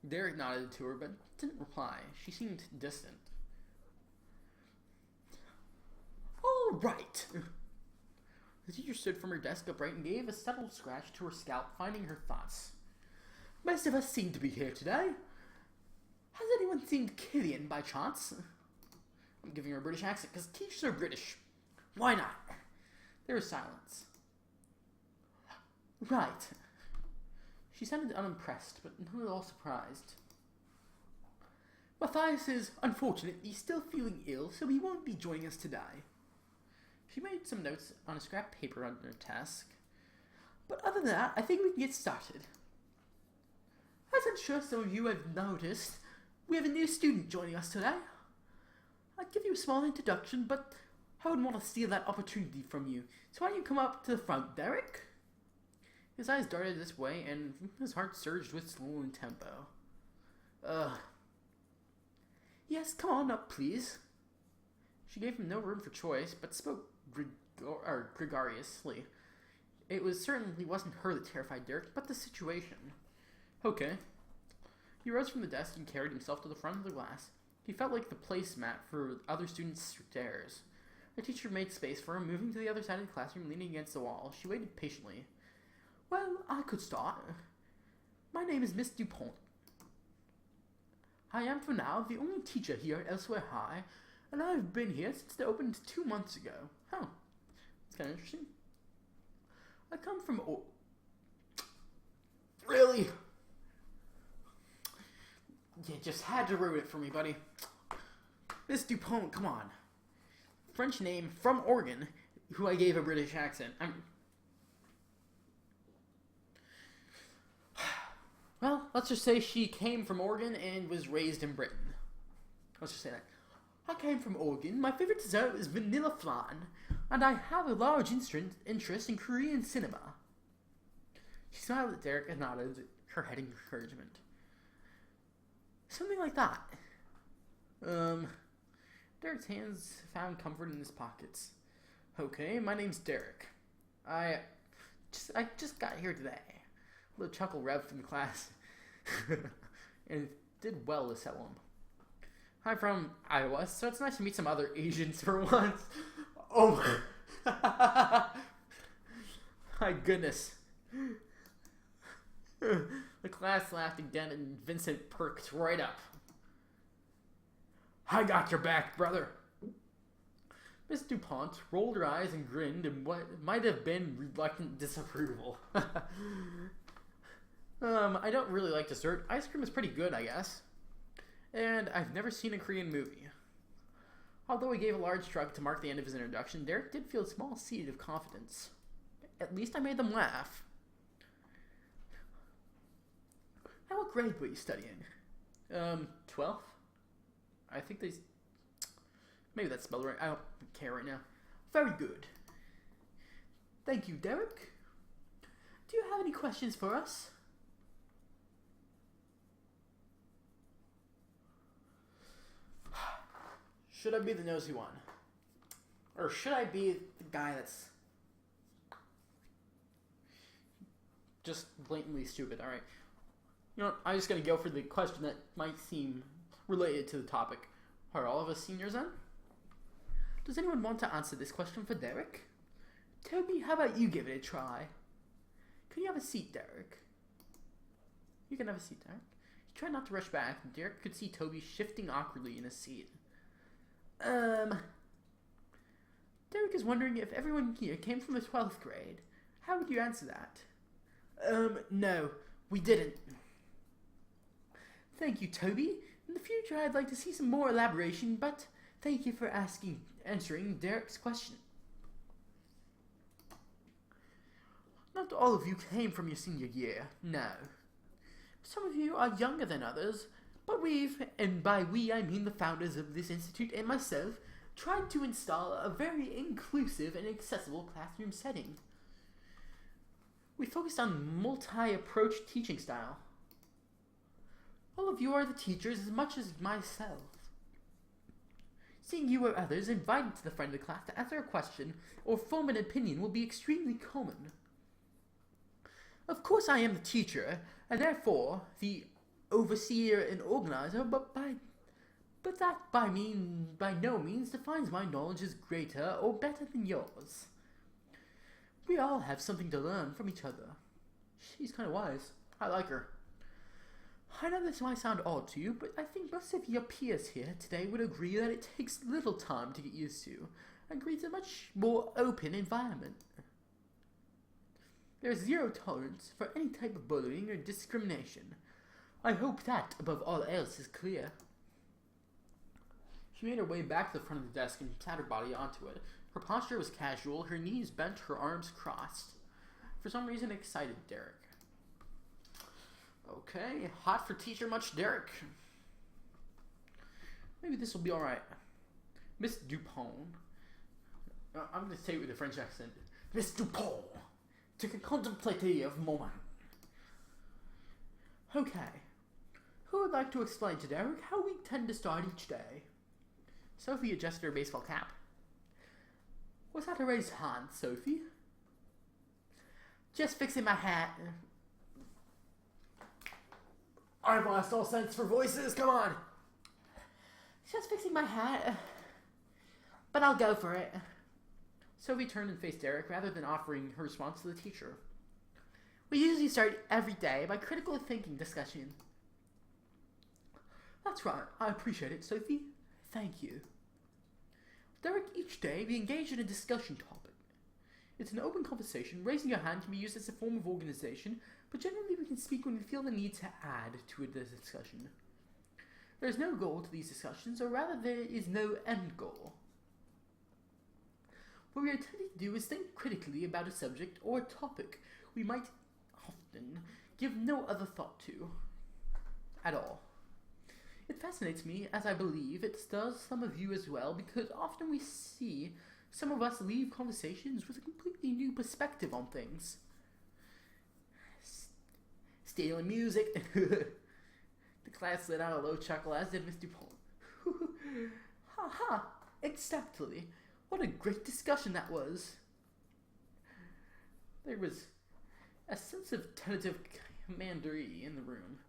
Derek nodded to her, but didn't reply. She seemed distant. "All right." The teacher stood from her desk upright and gave a subtle scratch to her scalp, finding her thoughts. "Most of us seem to be here today. Has anyone seen Killian by chance?" I'm giving her a British accent because teachers are British. Why not? There was silence. "Right." She sounded unimpressed, but not at all surprised. "Matthias is, unfortunately, still feeling ill, so he won't be joining us today." She made some notes on a scrap of paper under her desk. "But other than that, I think we can get started. As I'm sure some of you have noticed, we have a new student joining us today. I'd give you a small introduction, but I wouldn't want to steal that opportunity from you. So why don't you come up to the front, Derek?" His eyes darted this way, and his heart surged with swollen tempo. "Yes, come on up, please." She gave him no room for choice, but spoke gregariously. It certainly wasn't her that terrified Derek, but the situation. "Okay." He rose from the desk and carried himself to the front of the class. He felt like the placemat for other students' stares. The teacher made space for him, moving to the other side of the classroom, leaning against the wall. She waited patiently. "Well, I could start. My name is Miss Dupont. I am, for now, the only teacher here at Elswhere High, and I have been here since they opened 2 months ago." Huh. That's kind of interesting. "I come from Really? You just had to ruin it for me, buddy. Miss Dupont, come on. French name from Oregon, who I gave a British accent. Well, let's just say she came from Oregon and was raised in Britain. Let's just say that. "I came from Oregon. My favorite dessert is vanilla flan, and I have a large interest in Korean cinema." She smiled at Derek and nodded her head in encouragement. "Something like that." Derek's hands found comfort in his pockets. "Okay, my name's Derek. I just got here today." A little chuckle revved from the class, and it did well to settle him. "I'm from Iowa, so it's nice to meet some other Asians for once." Oh my goodness. The class laughed again, and Vincent perked right up. "I got your back, brother." Miss Dupont rolled her eyes and grinned in what might have been reluctant disapproval. I don't really like dessert. Ice cream is pretty good, I guess. And I've never seen a Korean movie. Although he gave a large shrug to mark the end of his introduction, Derek did feel a small seed of confidence. At least I made them laugh. Now, what grade were you studying? 12th? I think they... Maybe that's spelled right. I don't care right now. Very good. Thank you, Derek. Do you have any questions for us? Should I be the nosy one? Or should I be the guy that's just blatantly stupid? Alright. You know what? I'm just going to go for the question that might seem related to the topic. Are all of us seniors then? Does anyone want to answer this question for Derek? Toby, how about you give it a try? Can you have a seat, Derek? You can have a seat, Derek. He tried not to rush back, and Derek could see Toby shifting awkwardly in his seat. Derek is wondering if everyone here came from the 12th grade. How would you answer that? No, we didn't. Thank you, Toby. In the future, I'd like to see some more elaboration, but thank you for answering Derek's question. Not all of you came from your senior year, no. Some of you are younger than others, but we've, and by we I mean the founders of this institute and myself, tried to install a very inclusive and accessible classroom setting. We focused on multi-approach teaching style. All of you are the teachers as much as myself. Seeing you or others invited to the front of the class to answer a question or form an opinion will be extremely common. Of course I am the teacher, and therefore the overseer and organizer, but that by no means defines my knowledge as greater or better than yours. We all have something to learn from each other. She's kind of wise. I like her. I know this might sound odd to you, but I think most of your peers here today would agree that it takes little time to get used to, and creates a much more open environment. There is zero tolerance for any type of bullying or discrimination. I hope that, above all else, is clear. She made her way back to the front of the desk and sat her body onto it. Her posture was casual, her knees bent, her arms crossed. For some reason, it excited Derek. Okay, hot for teacher much, Derek? Maybe this will be alright. Miss Dupont. I'm going to say it with a French accent. Miss Dupont, take a contemplative moment. Okay. Who would like to explain to Derek how we tend to start each day? Sophie adjusted her baseball cap. Was that a raised hand, Sophie? Just fixing my hat. I've lost all sense for voices, come on! Just fixing my hat. But I'll go for it. Sophie turned and faced Derek rather than offering her response to the teacher. We usually start every day by critical thinking discussion. That's right, I appreciate it, Sophie. Thank you. Derek, each day we engage in a discussion topic. It's an open conversation. Raising your hand can be used as a form of organization, but generally we can speak when we feel the need to add to the discussion. There is no goal to these discussions, or rather there is no end goal. What we are attempting to do is think critically about a subject or a topic we might often give no other thought to at all. It fascinates me, as I believe it does some of you as well, because often we see some of us leave conversations with a completely new perspective on things. Stealing music. The class let out a low chuckle, as did Miss Dupont. Ha ha! Exactly. What a great discussion that was. There was a sense of tentative commandery in the room,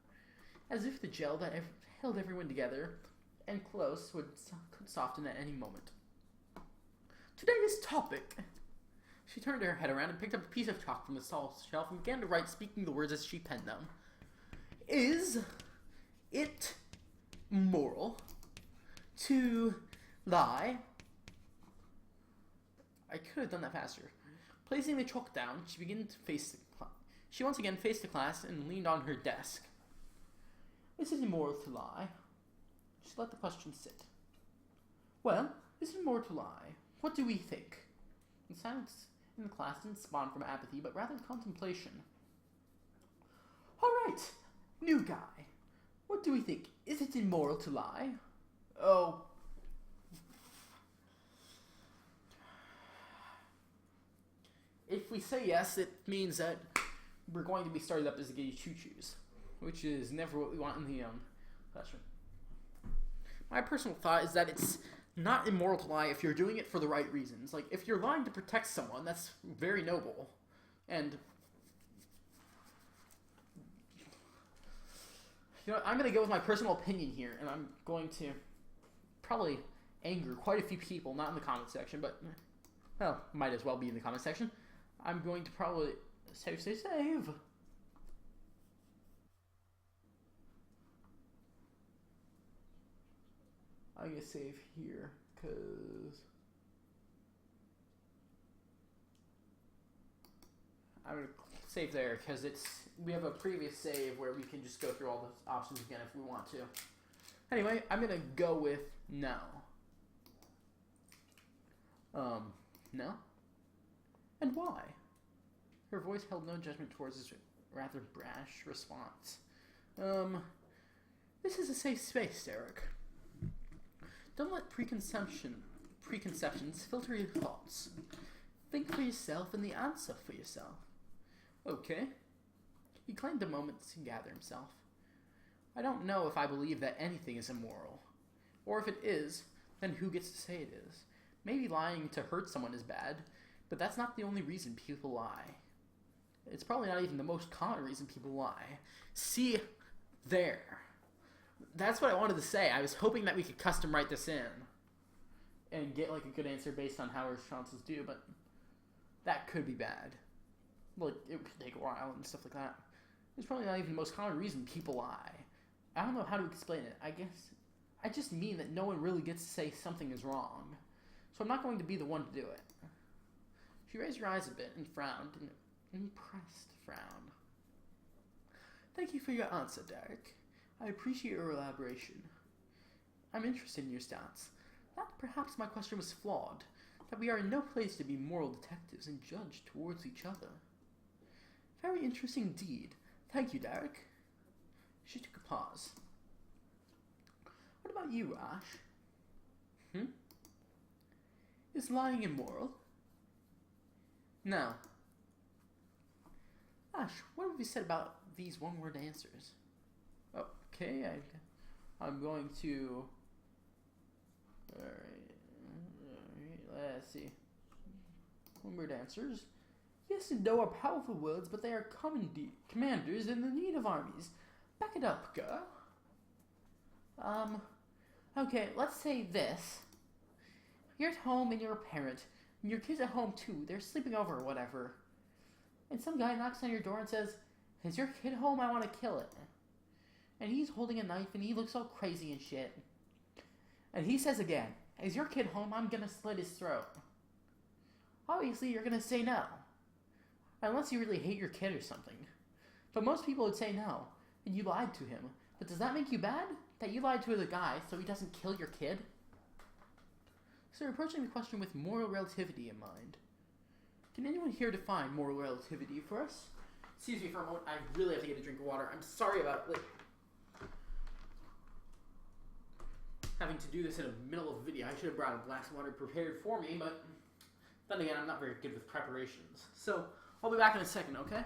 as if the gel that held everyone together and close could soften at any moment. Today's topic. She turned her head around and picked up a piece of chalk from the stall shelf and began to write, speaking the words as she penned them. Is it moral to lie? I could have done that faster. Placing the chalk down, she began to face the She once again faced the class and leaned on her desk. Is it immoral to lie? She let the question sit. Well, is it immoral to lie? What do we think? The silence in the class didn't spawn from apathy, but rather contemplation. All right, new guy. What do we think? Is it immoral to lie? Oh. If we say yes, it means that we're going to be started up as a giddy choo-choos, which is never what we want in the classroom. My personal thought is that it's not immoral to lie if you're doing it for the right reasons. Like, if you're lying to protect someone, that's very noble. And, you know, I'm going to go with my personal opinion here, and I'm going to probably anger quite a few people, not in the comment section, but, well, might as well be in the comment section. I'm going to probably save. I'm going to save here, because I'm going to save there, because we have a previous save where we can just go through all the options again if we want to. Anyway, I'm going to go with no. No? And why? Her voice held no judgment towards this rather brash response. This is a safe space, Derek. Don't let preconceptions filter your thoughts. Think for yourself and the answer for yourself. Okay. He claimed a moment to gather himself. I don't know if I believe that anything is immoral. Or if it is, then who gets to say it is? Maybe lying to hurt someone is bad, but that's not the only reason people lie. It's probably not even the most common reason people lie. See, there. That's what I wanted to say. I was hoping that we could custom write this in and get like a good answer based on how our responses do, but that could be bad. Like, it could take a while and stuff like that. It's probably not even the most common reason people lie. I don't know how to explain it. I just mean that no one really gets to say something is wrong. So I'm not going to be the one to do it. She raised her eyes a bit and frowned, an impressed frown. Thank you for your answer, Derek. I appreciate your elaboration. I'm interested in your stance. That perhaps my question was flawed, that we are in no place to be moral detectives and judge towards each other. Very interesting indeed. Thank you, Derek. She took a pause. What about you, Ash? Is lying immoral? No. Ash, what have you said about these one-word answers? Okay, I'm going to... Alright, let's see. One-word answers. Yes and no are powerful words, but they are commanders in the need of armies. Back it up, girl. Okay, let's say this. You're at home and you're a parent, and your kid's at home too. They're sleeping over or whatever. And some guy knocks on your door and says, "Is your kid home? I want to kill it." And he's holding a knife and he looks all crazy and shit. And he says again, "Is your kid home? I'm gonna slit his throat." Obviously, you're gonna say no. Unless you really hate your kid or something. But most people would say no, and you lied to him. But does that make you bad? That you lied to the guy so he doesn't kill your kid? So you're approaching the question with moral relativity in mind. Can anyone here define moral relativity for us? Excuse me for a moment, I really have to get a drink of water. I'm sorry about having to do this in the middle of a video. I should have brought a glass of water prepared for me, but then again, I'm not very good with preparations. So, I'll be back in a second, okay?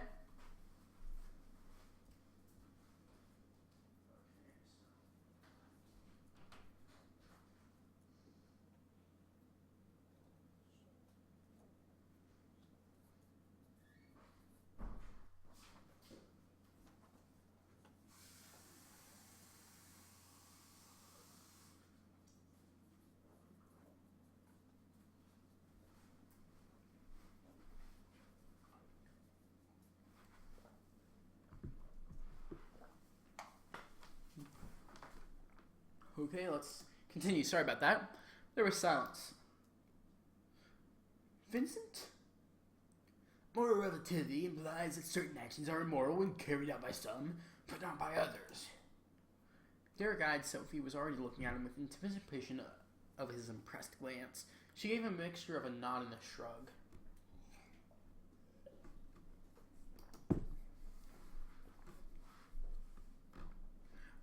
Okay, let's continue. Sorry about that. There was silence. Vincent? Moral relativity implies that certain actions are immoral when carried out by some, but not by others. Derek eyed Sophie, was already looking at him with anticipation of his impressed glance. She gave him a mixture of a nod and a shrug.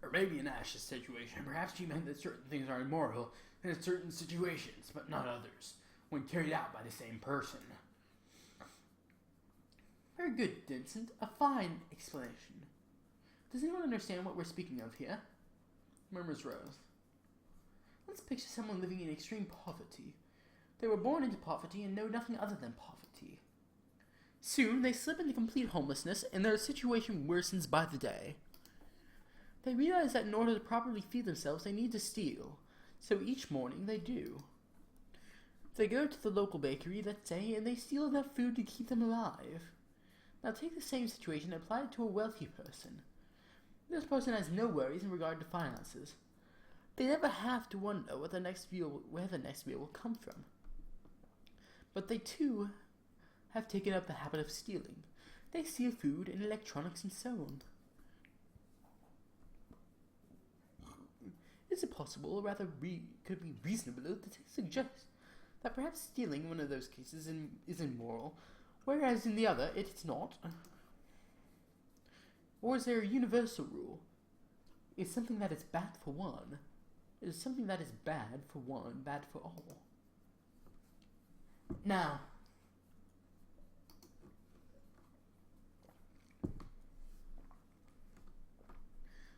Or maybe in Ash's situation, perhaps she meant that certain things are immoral in certain situations, but not others, when carried out by the same person. Very good, Vincent. A fine explanation. Does anyone understand what we're speaking of here? Murmurs Rose. Let's picture someone living in extreme poverty. They were born into poverty and know nothing other than poverty. Soon, they slip into complete homelessness, and their situation worsens by the day. They realize that in order to properly feed themselves, they need to steal. So each morning, they do. They go to the local bakery that day, and they steal enough food to keep them alive. Now take the same situation and apply it to a wealthy person. This person has no worries in regard to finances. They never have to wonder where the next meal will come from. But they too have taken up the habit of stealing. They steal food and electronics and so on. Is it possible, or rather could be reasonable, to suggest that perhaps stealing in one of those cases is immoral, whereas in the other it is not? Or is there a universal rule? Is something that is bad for one, is something that is bad for one, bad for all? Now,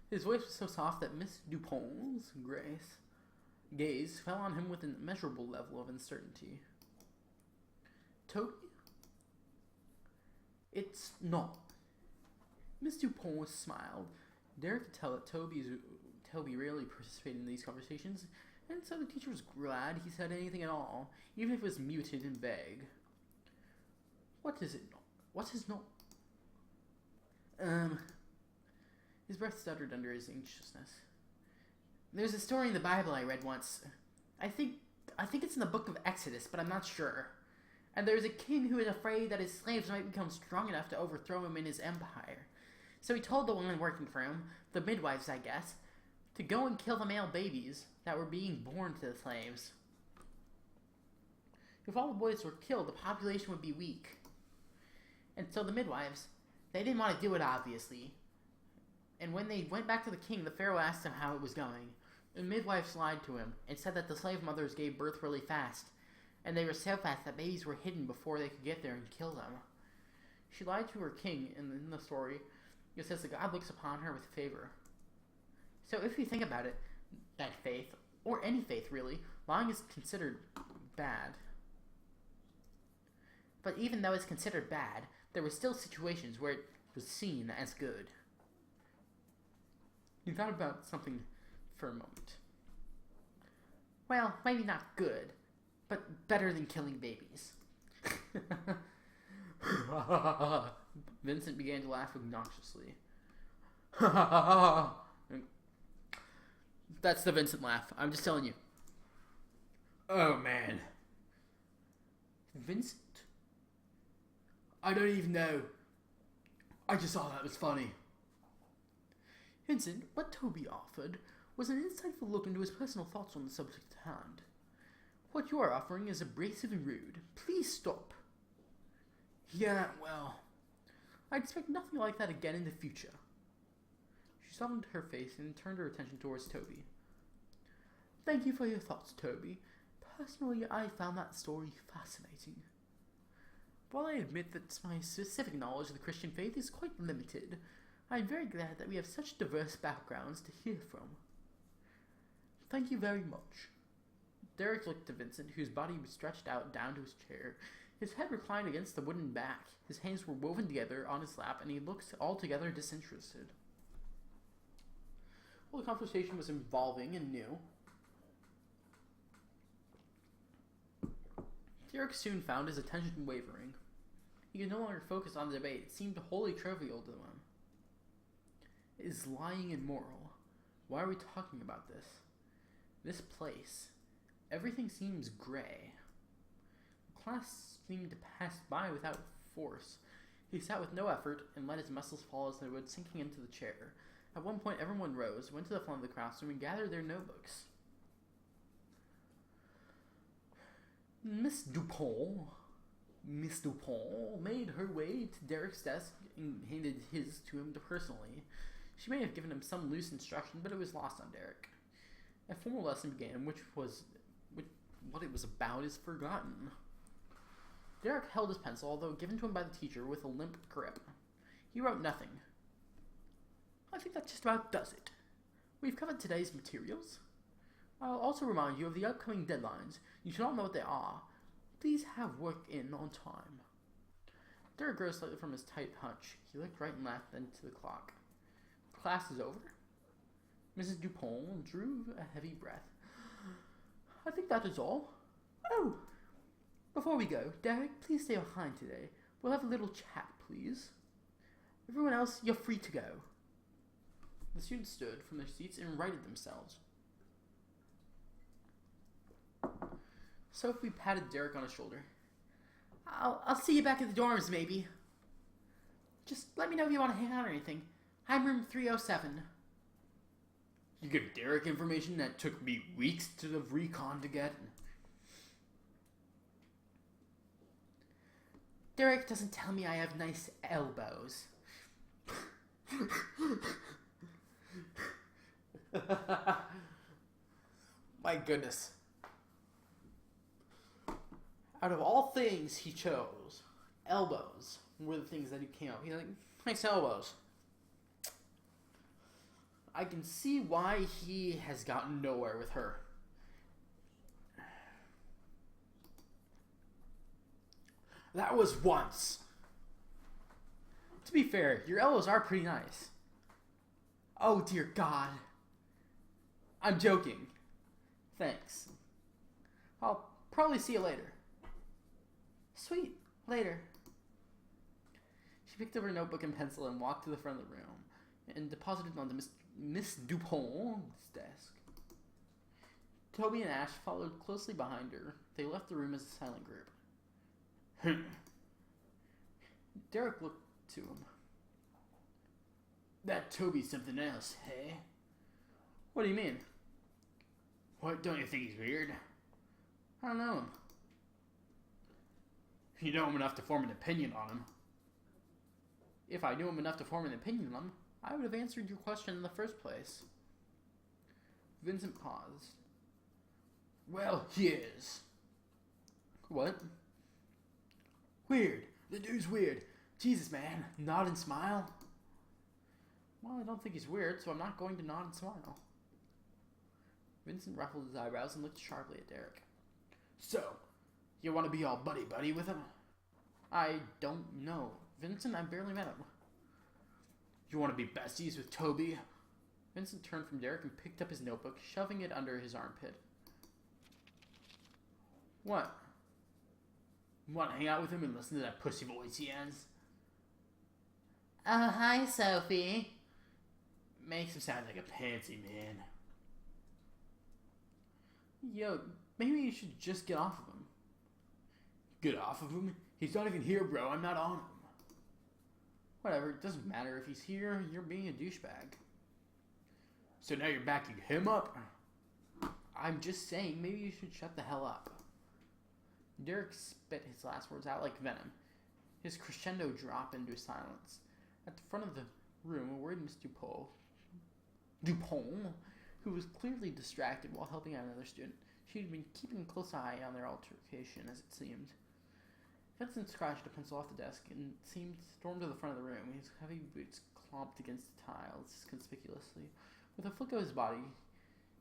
his voice was so soft that Miss Dupont's gaze fell on him with an immeasurable level of uncertainty. Toby? It's not. Miss Dupont smiled. Derek could tell that Toby rarely participated in these conversations, and so the teacher was glad he said anything at all, even if it was muted and vague. What is it not? What is not? His breath stuttered under his anxiousness. There's a story in the Bible I read once. I think it's in the book of Exodus, but I'm not sure. And there's a king who is afraid that his slaves might become strong enough to overthrow him in his empire. So he told the women working for him, the midwives I guess, to go and kill the male babies that were being born to the slaves. If all the boys were killed, the population would be weak. And so the midwives, they didn't want to do it, obviously. And when they went back to the king, the pharaoh asked them how it was going. The midwives lied to him and said that the slave mothers gave birth really fast, and they were so fast that babies were hidden before they could get there and kill them. She lied to her king, and in the story, it says that God looks upon her with favor. So if you think about it, that faith, or any faith really, lying is considered bad. But even though it's considered bad, there were still situations where it was seen as good. He thought about something for a moment. Well, maybe not good, but better than killing babies. Vincent began to laugh obnoxiously. That's the Vincent laugh. I'm just telling you. Oh, man. Vincent? I don't even know. I just thought that was funny. Vincent, what Toby offered was an insightful look into his personal thoughts on the subject at hand. What you are offering is abrasive and rude. Please stop. Yeah, well, I expect nothing like that again in the future. She softened her face and turned her attention towards Toby. Thank you for your thoughts, Toby. Personally, I found that story fascinating. While I admit that my specific knowledge of the Christian faith is quite limited, I am very glad that we have such diverse backgrounds to hear from. Thank you very much. Derek looked to Vincent, whose body was stretched out down to his chair. His head reclined against the wooden back. His hands were woven together on his lap, and he looked altogether disinterested. Well, the conversation was involving and new. Derek soon found his attention wavering. He could no longer focus on the debate. It seemed wholly trivial to him. Is lying immoral? Why are we talking about this? This place. Everything seems gray. The class seemed to pass by without force. He sat with no effort and let his muscles fall as they would, sinking into the chair. At one point, everyone rose, went to the front of the classroom, and gathered their notebooks. Miss Dupont made her way to Derek's desk and handed his to him personally. She may have given him some loose instruction, but it was lost on Derek. A formal lesson began, what it was about is forgotten. Derek held his pencil, although given to him by the teacher, with a limp grip. He wrote nothing. I think that just about does it. We've covered today's materials. I'll also remind you of the upcoming deadlines. You should all know what they are. Please have work in on time. Derek rose slightly from his tight hunch. He looked right and left, then to the clock. Class is over. Mrs. Dupont drew a heavy breath. I think that is all. Oh! Before we go, Derek, please stay behind today. We'll have a little chat, please. Everyone else, you're free to go. The students stood from their seats and righted themselves. Sophie patted Derek on his shoulder. I'll see you back at the dorms, maybe. Just let me know if you want to hang out or anything. I'm room 307. You give Derek information that took me weeks to the recon to get? Derek doesn't tell me I have nice elbows. My goodness. Out of all things he chose, elbows were the things that he came up. He's like, nice elbows. I can see why he has gotten nowhere with her. That was once. To be fair, your elbows are pretty nice. Oh dear God. I'm joking. Thanks. I'll probably see you later. Sweet. Later. She picked up her notebook and pencil and walked to the front of the room and deposited it onto Miss Dupont's desk. Toby and Ash followed closely behind her. They left the room as a silent group. Derek looked to him. That Toby's something else, hey? What do you mean? What, don't you think he's weird? I don't know him. You know him enough to form an opinion on him. If I knew him enough to form an opinion on him, I would have answered your question in the first place. Vincent paused. Well, he is. What? Weird. The dude's weird. Jesus, man. Nod and smile. Well, I don't think he's weird, so I'm not going to nod and smile. Vincent ruffled his eyebrows and looked sharply at Derek. So, you want to be all buddy-buddy with him? I don't know. Vincent, I barely met him. You want to be besties with Toby? Vincent turned from Derek and picked up his notebook, shoving it under his armpit. What? Want to hang out with him and listen to that pussy voice he has? Hi, Sophie. Makes him sound like a pansy, man. Yo, maybe you should just get off of him. Get off of him? He's not even here, bro. I'm not on him. Whatever, it doesn't matter. If he's here, you're being a douchebag. So now you're backing him up? I'm just saying, maybe you should shut the hell up. Derek spit his last words out like venom. His crescendo dropped into silence. At the front of the room, a worried Miss Dupont, who was clearly distracted while helping out another student. She had been keeping a close eye on their altercation, as it seemed. Vincent scratched a pencil off the desk and stormed to the front of the room. His heavy boots clomped against the tiles conspicuously. With a flick of his body,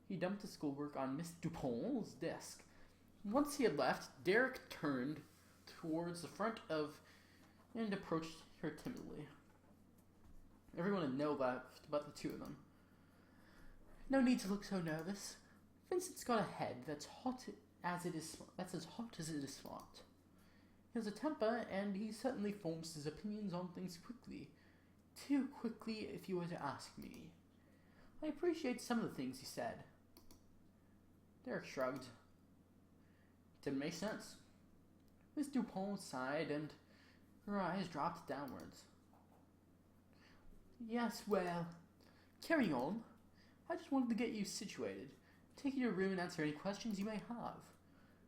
he dumped his schoolwork on Miss Dupont's desk. Once he had left, Derek turned towards the front and approached her timidly. Everyone had no left but the two of them. No need to look so nervous. Vincent's got a head that's as hot as it is smart. He has a temper, and he certainly forms his opinions on things quickly. Too quickly, if you were to ask me. I appreciate some of the things he said. Derek shrugged. Didn't make sense. Miss Dupont sighed and Her eyes dropped downwards. Yes, well, carry on. I just wanted to get you situated. Take you to your room and answer any questions you may have.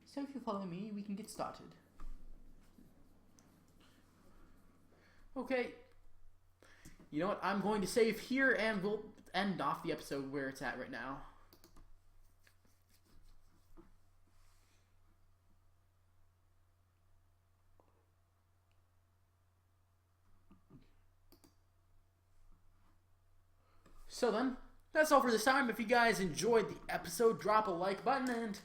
So if you follow me, we can get started. Okay. You know what? I'm going to save here and we'll end off the episode where it's at right now. So then, that's all for this time. If you guys enjoyed the episode, drop a like button, and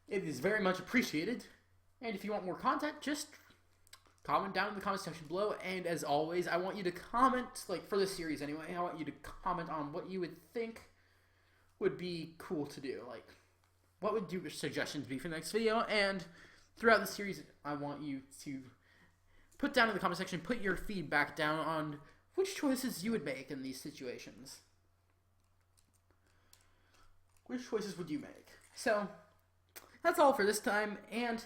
it is very much appreciated. And if you want more content, just comment down in the comment section below. And as always, I want you to comment, like for this series anyway, I want you to comment on what you would think would be cool to do. Like, what would your suggestions be for the next video? And throughout the series, I want you to put down in the comment section, put your feedback down on which choices you would make in these situations. Which choices would you make? So, that's all for this time, and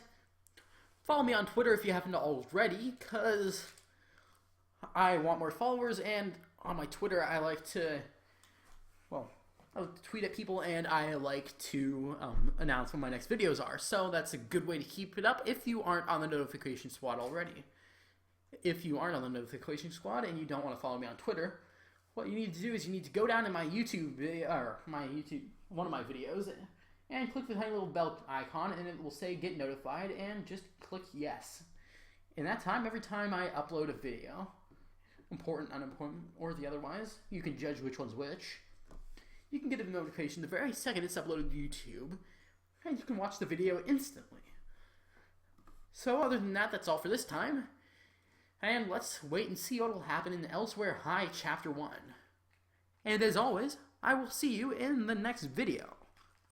follow me on Twitter if you haven't already, because I want more followers, and on my Twitter I like to, well, I like to tweet at people, and I like to announce when my next videos are, so that's a good way to keep it up if you aren't on the notification squad already. If you aren't on the notification squad and you don't want to follow me on Twitter, what you need to do is you need to go down to my YouTube, one of my videos, and click the tiny little bell icon, and it will say get notified, and just click yes. In that time, every time I upload a video, important, unimportant, or the otherwise, you can judge which one's which. You can get a notification the very second it's uploaded to YouTube, and you can watch the video instantly. So other than that, that's all for this time. And let's wait and see what will happen in Elswhere High Chapter 1. And as always, I will see you in the next video.